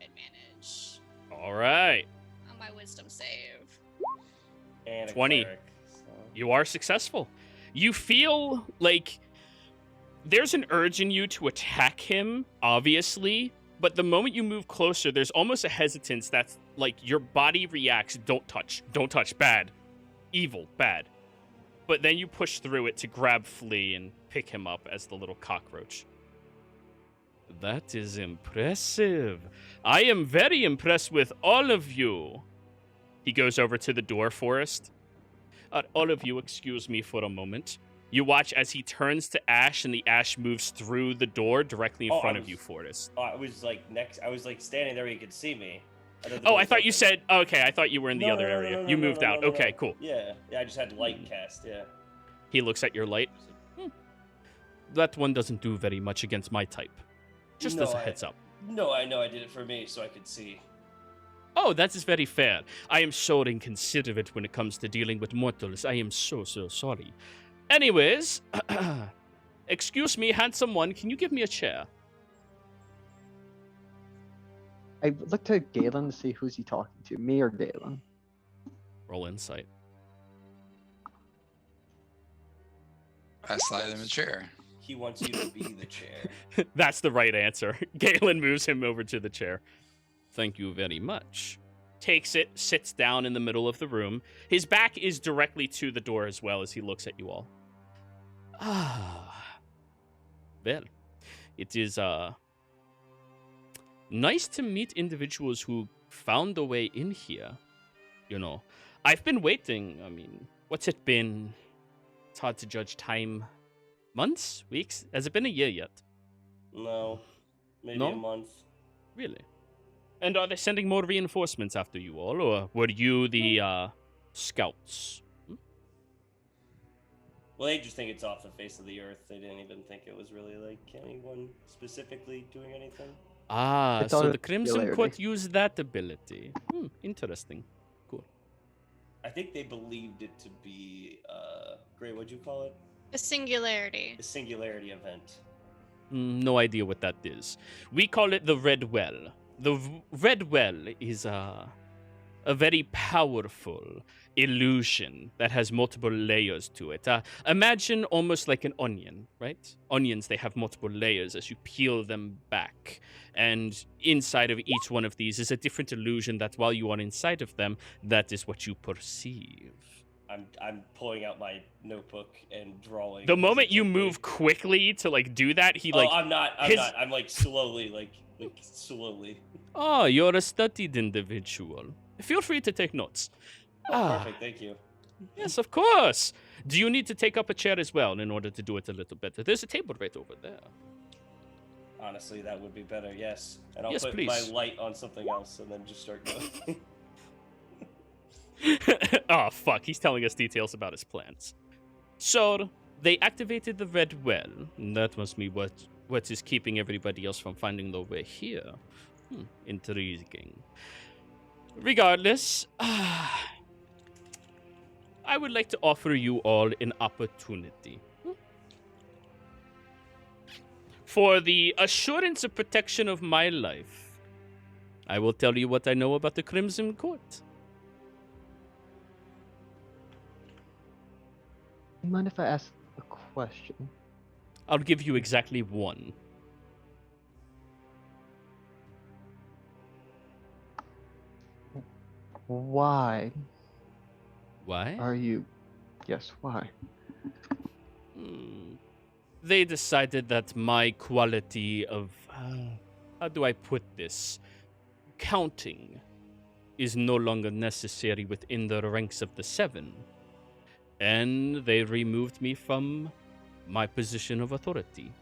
advantage All right. on my wisdom save. And a 20. cleric, so- You are successful. You feel like there's an urge in you to attack him, obviously, but the moment you move closer, there's almost a hesitance that's like your body reacts, don't touch, bad, evil, bad. But then you push through it to grab Flea and pick him up as the little cockroach. That is impressive. I am very impressed with all of you. He goes over to the door, Forrest. All of you, excuse me for a moment. You watch as he turns to Ash, and the Ash moves through the door directly in Oh, I front of was- you, Forrest. Oh, I was like standing there where you could see me. thought the Oh, door I was thought you open. said, okay, I thought you were in the No, other no, no, area. no, no, You no, moved no, out. no, Okay, no. cool. Yeah, I just had light cast. Yeah. He looks at your light. That one doesn't do very much against my type. Just as a No, heads up. No, I know I did it for me so I could see. Oh, that is very fair. I am so inconsiderate when it comes to dealing with mortals. I am so sorry. Anyways, excuse me, handsome one, can you give me a chair? I look to Galen to see who's he talking to, me or Galen. Roll insight. I slide him a chair. He wants you to be the chair. That's the right answer. Galen moves him over to the chair. Thank you very much. Takes it, sits down in the middle of the room. His back is directly to the door as well as he looks at you all. Well, it is nice to meet individuals who found a way in here. You know, I've been waiting. I mean, what's it been? It's hard to judge time. Months? Weeks? Has it been a year yet? No, maybe No? a month. Really? And are they sending more reinforcements after you all, or were you the scouts? Well, they just think it's off the face of the earth. They didn't even think it was really like anyone specifically doing anything. Ah, It's all so a the Crimson singularity. Court used that ability. Interesting. Cool. I think they believed it to be Gray. What'd you call it? A singularity. A singularity event. No idea what that is. We call it the Red Well. The Red Well is a very powerful illusion that has multiple layers to it. Imagine almost like an onion, right? Onions, they have multiple layers as you peel them back. And inside of each one of these is a different illusion that while you are inside of them, that is what you perceive. I'm pulling out my notebook and drawing. The moment you physically. move quickly to like do that, he like I'm not. I'm like slowly, like slowly. Oh, you're a studied individual. Feel free to take notes. Perfect, thank you. Yes, of course. Do you need to take up a chair as well in order to do it a little better? There's a table right over there. Honestly, that would be better. Yes, and I'll Yes, put please. my light on something else and then just start going. Oh, fuck. He's telling us details about his plans. So, they activated the Red Well. And that must be what is keeping everybody else from finding their way here. Intriguing. Regardless, I would like to offer you all an opportunity. For the assurance of protection of my life, I will tell you what I know about the Crimson Court. You mind if I ask a question? I'll give you exactly one. Why Why? are you? Yes, why? They decided that my quality of, how do I put this? Counting is no longer necessary within the ranks of the Seven. And they removed me from my position of authority.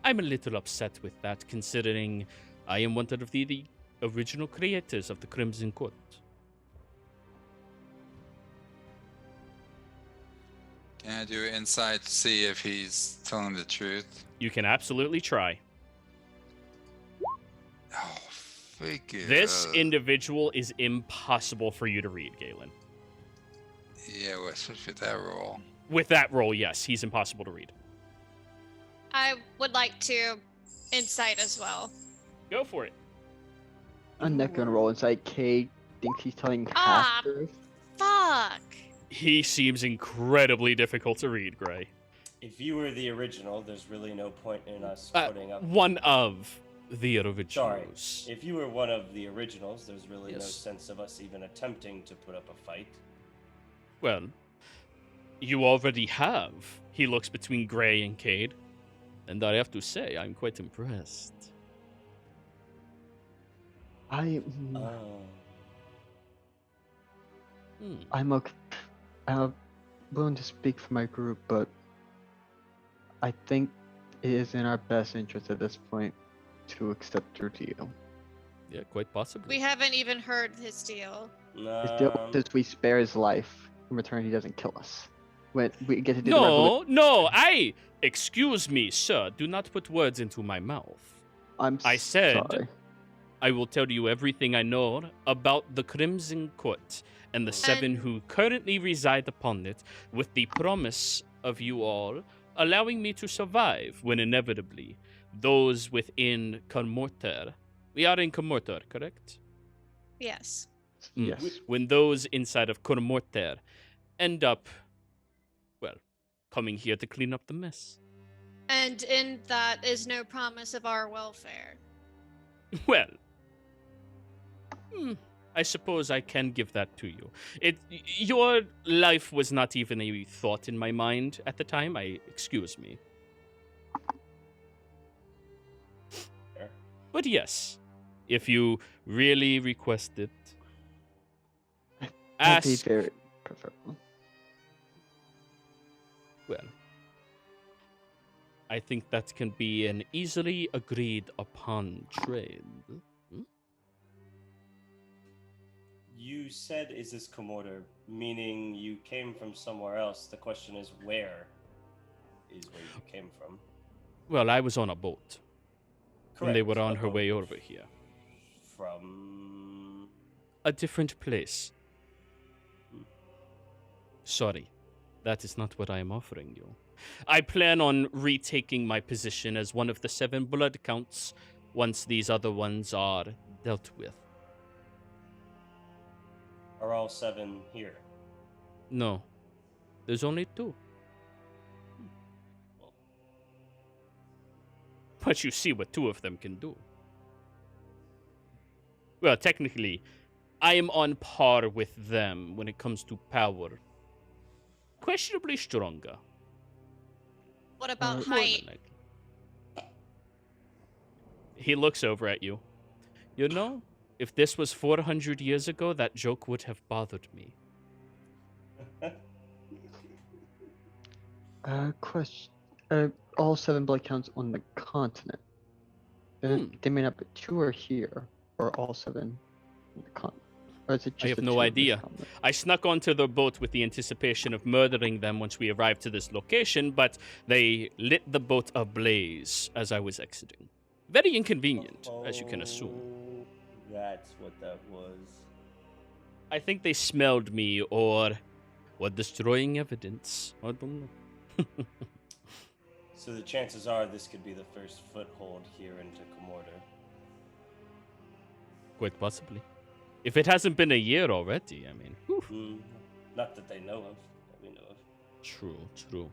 I'm a little upset with that, considering I am one of the original creators of the Crimson Court. Can I do insight to see if he's telling the truth? You can absolutely try. Oh, figure. This individual is impossible for you to read, Galen. Yeah, well, especially with that roll. With that roll, yes, he's impossible to read. I would like to insight as well. Go for it. I'm not gonna roll inside. Kate thinks he's telling Ah. half truth. Fuck. He seems incredibly difficult to read, Gray. If you were the original, there's really no point in us putting up. One of the Sorry, originals. if you were one of the originals, there's really no Yes. sense of us even attempting to put up a fight. Well, you already have. He looks between Gray and Cade, and I have to say, I'm quite impressed. Oh. I'm okay. I'm willing to speak for my group, but I think it is in our best interest at this point to accept your deal. Yeah, quite possibly. We haven't even heard his deal. His deal is we spare his life. In return, he doesn't kill us. When we get to do the revolution. No, excuse me, sir. Do not put words into my mouth. I said- sorry. I will tell you everything I know about the Crimson Court and the Seven who currently reside upon it, with the promise of you all allowing me to survive when inevitably those within Comorter. We are in Comorter, correct? Yes. Yes. When those inside of Comorter end up, well, coming here to clean up the mess. And in that is no promise of our welfare. Well, I suppose I can give that to you. Your life was not even a thought in my mind at the time. Excuse me. Fair. But yes, if you really request it, That'd be ask. very preferable. Well, I think that can be an easily agreed upon trade. you said, is this Commodore, meaning you came from somewhere else. The question is, where is where you came from? Well, I was on a boat. And they were on a her boat way over here. From... A different place. Hmm. Sorry, that is not what I am offering you. I plan on retaking my position as one of the 7 blood counts once these other ones are dealt with. Are all 7 here? No, there's only 2. But you see what 2 of them can do. Well, technically, I am on par with them when it comes to power. Questionably stronger. What about More than height? likely. He looks over at you. You know, if this was 400 years ago, that joke would have bothered me. Question. All 7 blood counts on the continent. They may not be 2 are here, or all 7 on the continent. Or is it just I have the no 2 on this idea. continent? I snuck onto the boat with the anticipation of murdering them once we arrived to this location, but they lit the boat ablaze as I was exiting. Very inconvenient, as you can assume. Oh, that's what that was. I think they smelled me or were destroying evidence. I don't know. So the chances are this could be the first foothold here into Commodore. Quite possibly. If it hasn't been a year already, I mean. Whew. Not that they know of, that we know of. True.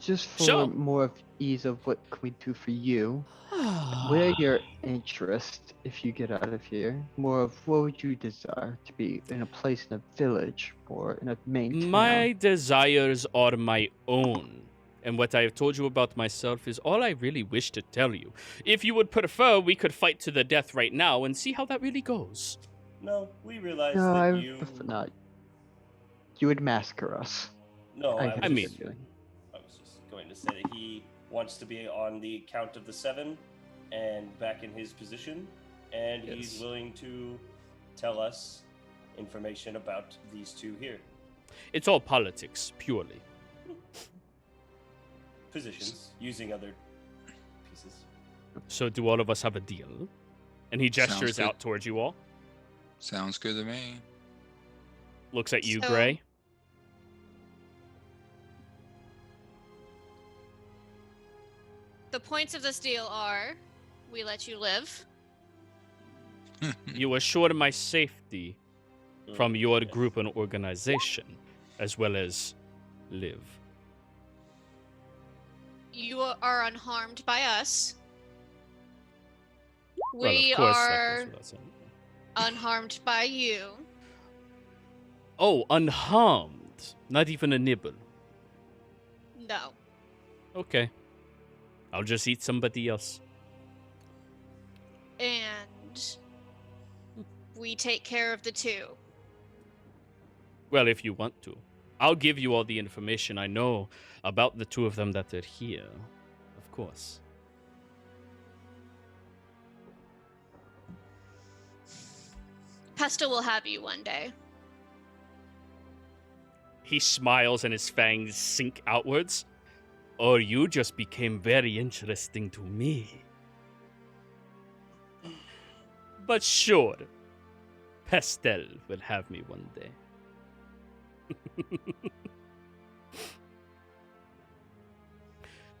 Just for So- more of ease of what can we do for you, what are your interests if you get out of here? More of what would you desire to be in a place in a village or in a main town? My desires are my own. And what I have told you about myself is all I really wish to tell you. If you would prefer, we could fight to the death right now and see how that really goes. No, we realize No, that I you... prefer not. You would massacre us. No, I I get mean- the feeling. was just going to say that he wants to be on the count of the 7 and back in his position, and he's Yes. willing to tell us information about these 2 here. It's all politics, purely. Positions, using other pieces. So do all of us have a deal? And he gestures good. out towards you all. Sounds good to me. Looks at you, So- Gray. The points of this deal are we let you live. You assure my safety from your Yes. group and organization, as well as live. You are unharmed by us. Well, We of course, that are goes without saying. unharmed by you. Oh, unharmed. Not even a nibble. No. Okay. I'll just eat somebody else. And we take care of the 2. Well, if you want to. I'll give you all the information I know about the 2 of them that are here. Of course. Pesta will have you one day. He smiles and his fangs sink outwards. Or you just became very interesting to me. But sure, Pestel will have me one day.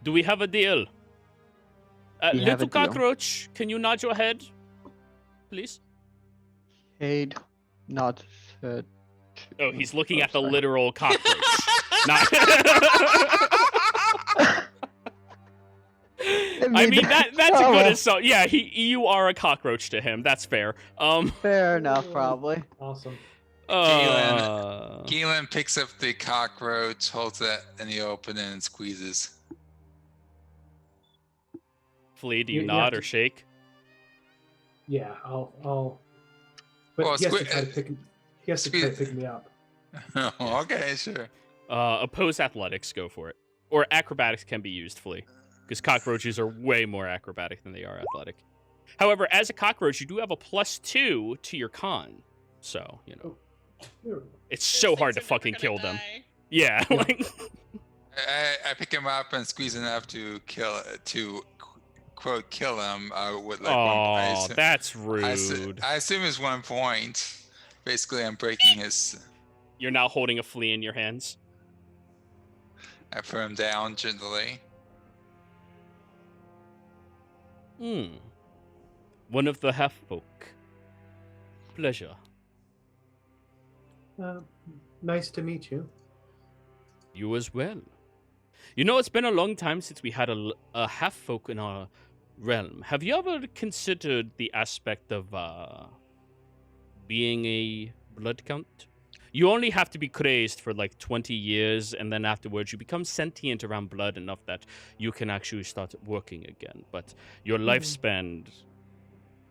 Do we have a deal? We have Little a deal. cockroach, can you nod your head, please? Cade nods head. Oh, he's looking Oh, at the sorry. literal cockroach. Not. I mean that's a Oh, good well. insult. Yeah, you are a cockroach to him. That's fair. Fair enough, probably. Awesome. Keelan picks up the cockroach, holds it in the open, and squeezes. Flea, do you You nod have or to- shake? Yeah, I'll. But Well, he has to squi- try to pick. He has to try to squeeze- pick me up. Oh, okay, sure. Oppose athletics, go for it. Or acrobatics can be used, Flea. Because cockroaches are way more acrobatic than they are athletic. However, as a cockroach, you do have a +2 to your con. So, you know, it's Those so hard things to are never fucking gonna kill them. die. Yeah, Yeah. like I pick him up and squeeze enough to quote kill him with like oh, that's rude. I assume it's 1 point. Basically, I'm breaking his. You're now holding a flea in your hands. I put him down gently. One of the half folk. Pleasure. Nice to meet you. You as well. You know, it's been a long time since we had a half folk in our realm. Have you ever considered the aspect of being a blood count? You only have to be crazed for like 20 years, and then afterwards you become sentient around blood enough that you can actually start working again. But your lifespan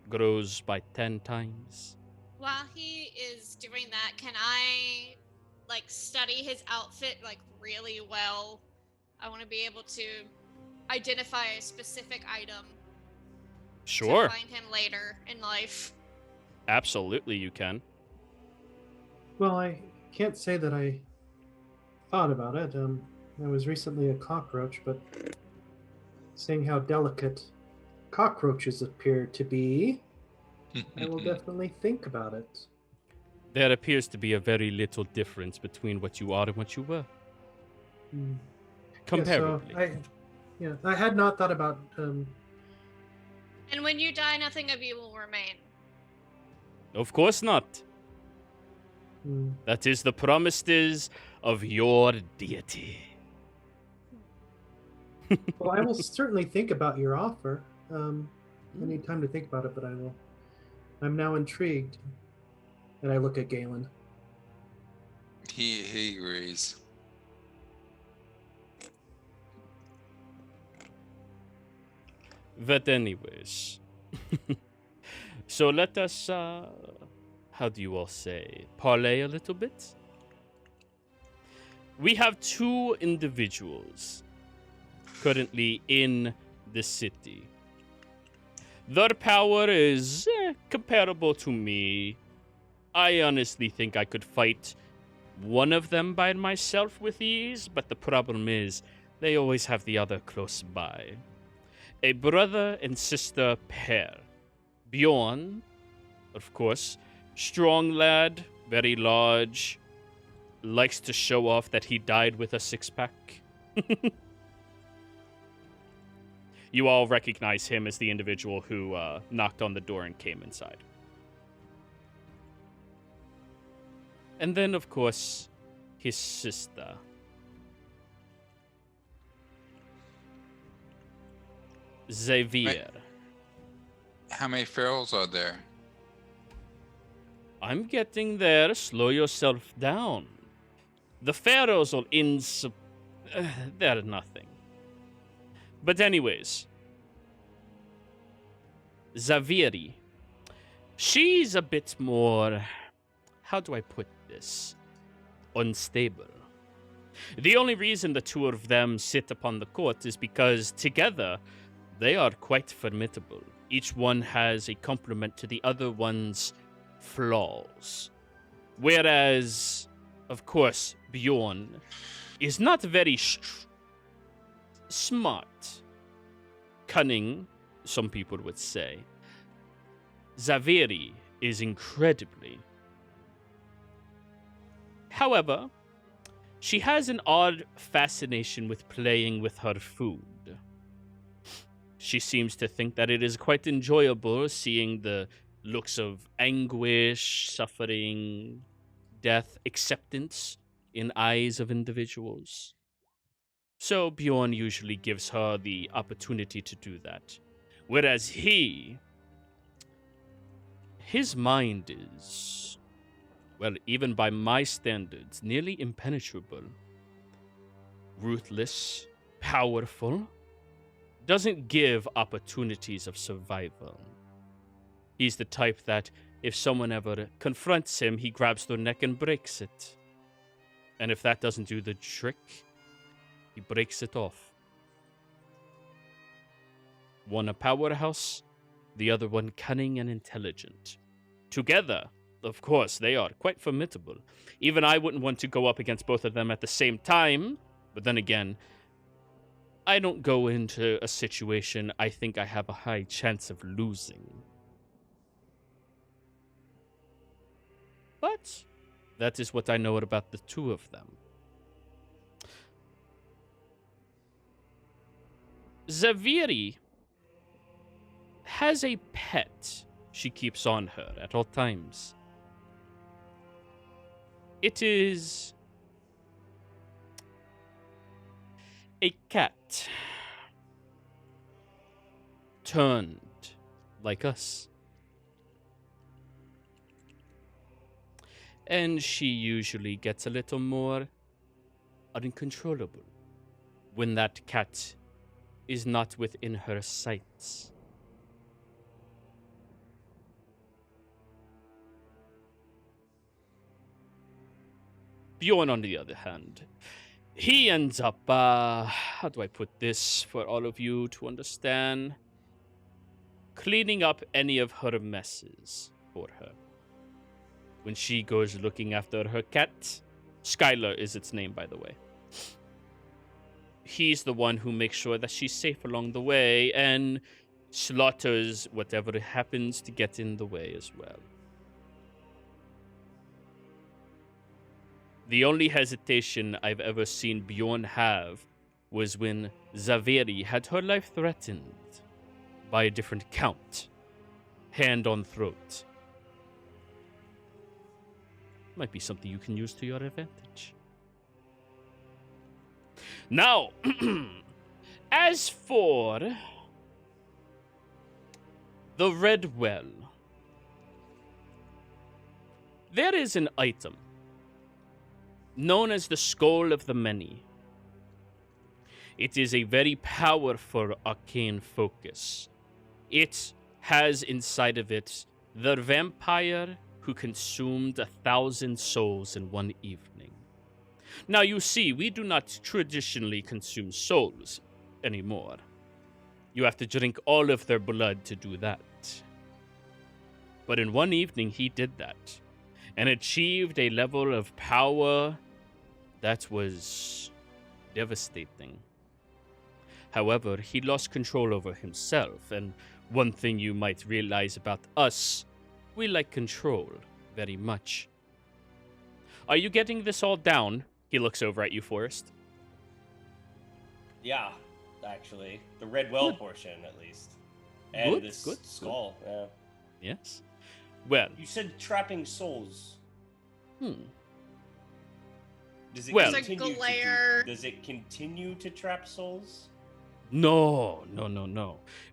grows by 10 times. While he is doing that, can I like study his outfit like really well? I want to be able to identify a specific item Sure. to find him later in life. Absolutely, you can. Well, I can't say that I thought about it. I was recently a cockroach, but seeing how delicate cockroaches appear to be, I will definitely think about it. There appears to be a very little difference between what you are and what you were. Comparably. I had not thought about. And when you die, nothing of you will remain. Of course not. That is the promises of your deity. Well, I will certainly think about your offer. I need time to think about it, but I will. I'm now intrigued. And I look at Galen. He agrees. But anyways. So let us, how do you all say, parlay a little bit? We have 2 individuals currently in the city. Their power is comparable to me. I honestly think I could fight one of them by myself with ease, but the problem is they always have the other close by. A brother and sister pair. Bjorn, of course, strong lad, very large, likes to show off that he died with a 6-pack. You all recognize him as the individual who knocked on the door and came inside. And then, of course, his sister. Xavier. How many ferals are there? I'm getting there. Slow yourself down. The pharaohs are they're nothing. But anyways. Xavieri. She's a bit more... How do I put this? Unstable. The only reason the 2 of them sit upon the court is because together they are quite formidable. Each one has a complement to the other one's flaws. Whereas, of course, Bjorn is not very smart. Cunning, some people would say. Xavieri is incredibly. However, she has an odd fascination with playing with her food. She seems to think that it is quite enjoyable seeing the looks of anguish, suffering, death, acceptance in eyes of individuals. So Bjorn usually gives her the opportunity to do that. Whereas his mind is, well, even by my standards, nearly impenetrable. Ruthless, powerful, doesn't give opportunities of survival. He's the type that if someone ever confronts him, he grabs their neck and breaks it. And if that doesn't do the trick, he breaks it off. One a powerhouse, the other one cunning and intelligent. Together, of course, they are quite formidable. Even I wouldn't want to go up against both of them at the same time, but then again, I don't go into a situation I think I have a high chance of losing. But that is what I know about the two of them. Zaviri has a pet she keeps on her at all times. It is a cat turned like us. And she usually gets a little more uncontrollable when that cat is not within her sights. Bjorn, on the other hand, he ends up, how do I put this for all of you to understand? Cleaning up any of her messes for her. When she goes looking after her cat, Skylar is its name, by the way. He's the one who makes sure that she's safe along the way and slaughters whatever happens to get in the way as well. The only hesitation I've ever seen Bjorn have was when Zaviri had her life threatened by a different count, hand on throat. Might be something you can use to your advantage. Now, as for the Red Well, there is an item known as the Skull of the Many. It is a very powerful arcane focus. It has inside of it the vampire who consumed 1,000 souls in one evening. Now, you see, we do not traditionally consume souls anymore. You have to drink all of their blood to do that. But in one evening, he did that and achieved a level of power that was devastating. However, he lost control over himself, and one thing you might realize about us, we like control very much. Are you getting this all down? He looks over at you, Forrest. Yeah, actually. The Red Well portion, at least. And this skull, yeah. Yes. Well. You said trapping souls. Does it Well, continue glare. does it continue to trap souls? No.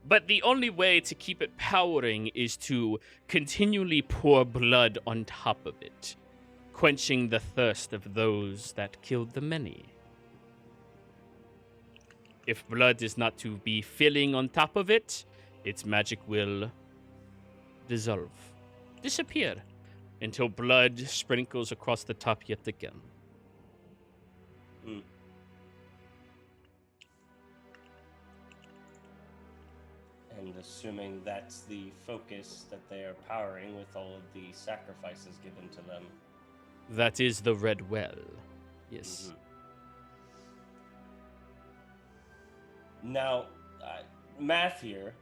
But the only way to keep it powering is to continually pour blood on top of it, quenching the thirst of those that killed the many. If blood is not to be filling on top of it, its magic will dissolve, disappear, until blood sprinkles across the top yet again. And assuming that's the focus that they are powering with all of the sacrifices given to them. That is the Red Well. Yes. Now, math here,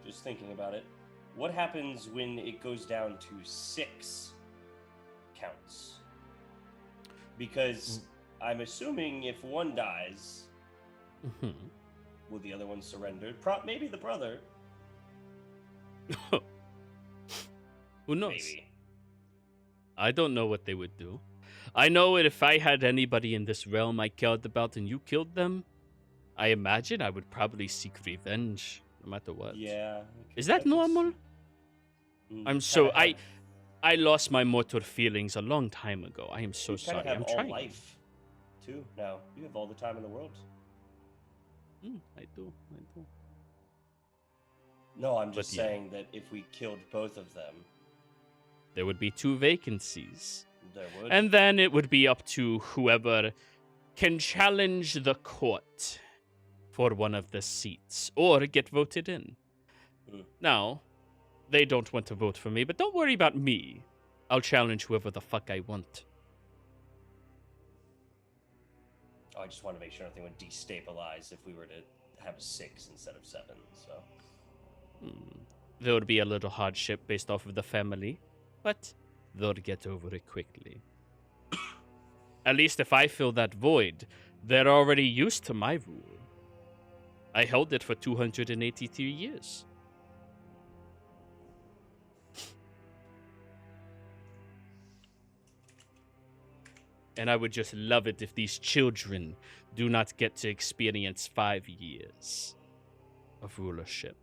just thinking about it, what happens when it goes down to 6 counts? Because I'm assuming if one dies, will the other one surrender? Maybe the brother. Who knows? Maybe. I don't know what they would do. I know that if I had anybody in this realm I cared about and you killed them, I imagine I would probably seek revenge, no matter what. Yeah. Is that normal? I'm so I lost my motor feelings a long time ago. I am so sorry. Have I'm all trying. life, too. Now you have all the time in the world. I do. No, I'm just saying that if we killed both of them, there would be 2 vacancies. There would. And then it would be up to whoever can challenge the court for one of the seats or get voted in. Now, they don't want to vote for me, but don't worry about me. I'll challenge whoever the fuck I want. Oh, I just want to make sure nothing would destabilize if we were to have a 6 instead of 7. So There would be a little hardship based off of the family, but they'll get over it quickly. At least if I fill that void, they're already used to my rule. I held it for 283 years. And I would just love it if these children do not get to experience 5 years of rulership.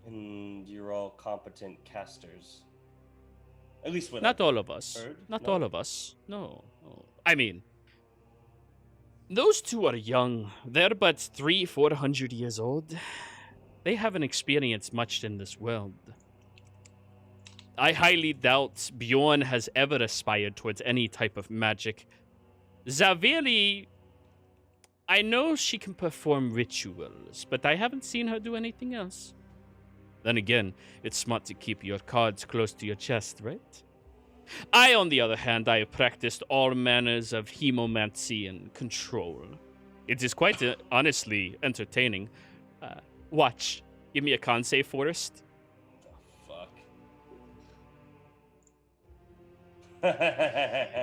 and you're all competent casters. At least what Not I've all of us. heard. Not No? all of us. No. I mean, those two are young. They're but 300-400 years old. They haven't experienced much in this world. I highly doubt Bjorn has ever aspired towards any type of magic. Zaviri, I know she can perform rituals, but I haven't seen her do anything else. Then again, it's smart to keep your cards close to your chest, right? I, on the other hand, I have practiced all manners of hemomancy and control. It is quite, honestly, entertaining. Watch. Give me a con save, Forrest. Fuck.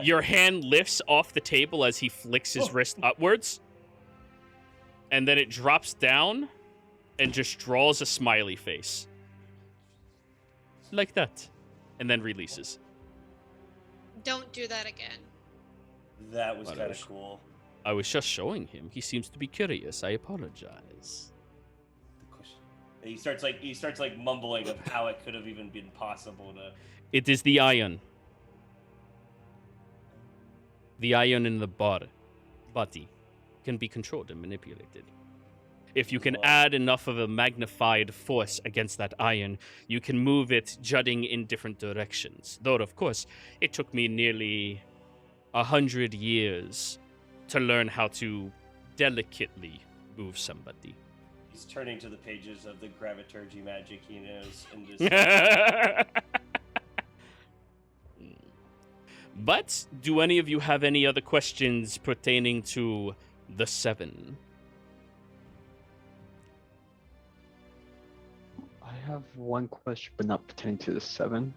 Your hand lifts off the table as he flicks his wrist upwards. And then it drops down and just draws a smiley face. Like that. And then releases. Don't do that again. That was What kind else? of cool. I was just showing him. He seems to be curious. I apologize. He starts like mumbling of how it could have even been possible to. It is the iron. The iron in the body can be controlled and manipulated. If you can Wow. add enough of a magnified force against that iron, you can move it jutting in different directions. Though, of course, it took me nearly 100 years to learn how to delicately move somebody. He's turning to the pages of the graviturgy magic he knows and just. But do any of you have any other questions pertaining to the 7? I have one question, but not pertaining to the 7.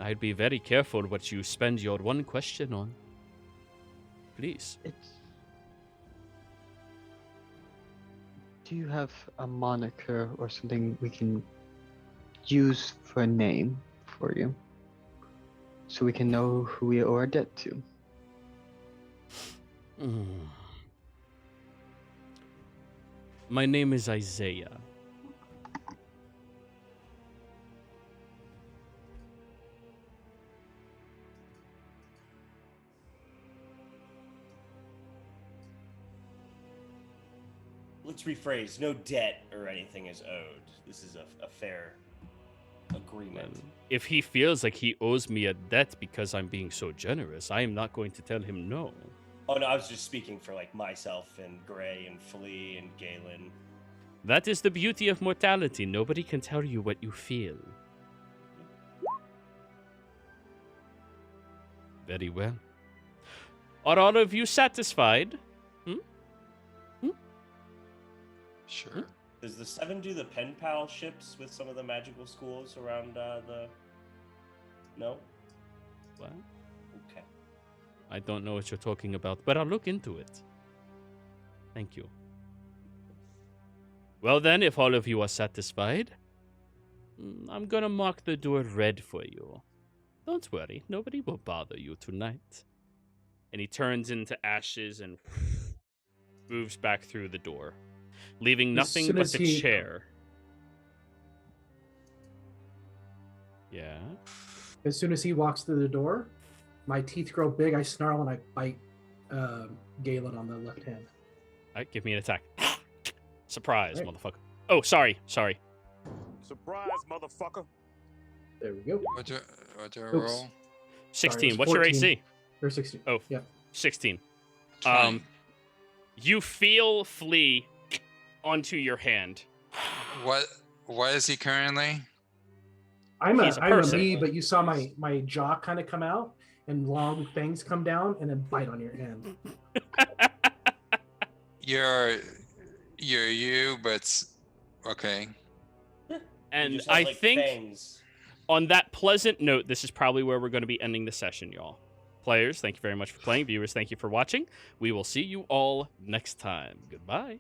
I'd be very careful what you spend your one question on. Please. Do you have a moniker or something we can use for a name for you? So we can know who we owe our debt to. My name is Isaiah. Let's rephrase. No debt or anything is owed. This is a fair agreement. If he feels like he owes me a debt because I'm being so generous, I am not going to tell him no. Oh no, I was just speaking for like myself and Gray and Flea and Galen. That is the beauty of mortality. Nobody can tell you what you feel. Very well. Are all of you satisfied? Sure. Does the 7 do the pen pal ships with some of the magical schools around the? No. What? Okay. I don't know what you're talking about, but I'll look into it. Thank you. Well then, if all of you are satisfied, I'm gonna mark the door red for you. Don't worry, nobody will bother you tonight. And he turns into ashes and moves back through the door, leaving nothing soon but as the he- chair. Yeah. As soon as he walks through the door, my teeth grow big. I snarl and I bite Galen on the left hand. All right, give me an attack. Surprise, Right. motherfucker. Oh, sorry. Surprise, motherfucker. There we go. What do I Oops. roll? 16. was What's your 14. AC? Or 16. Oh. Yeah. 16. 20. You feel Flea onto your hand. What What is he currently? I'm He's a a person. me, but you saw my jaw kind of come out and long fangs come down and then bite on your hand. You're you, but okay. He And just has, I like, think fangs. on that pleasant note, this is probably where we're going to be ending the session, y'all. Players, thank you very much for playing. Viewers, thank you for watching. We will see you all next time. Goodbye.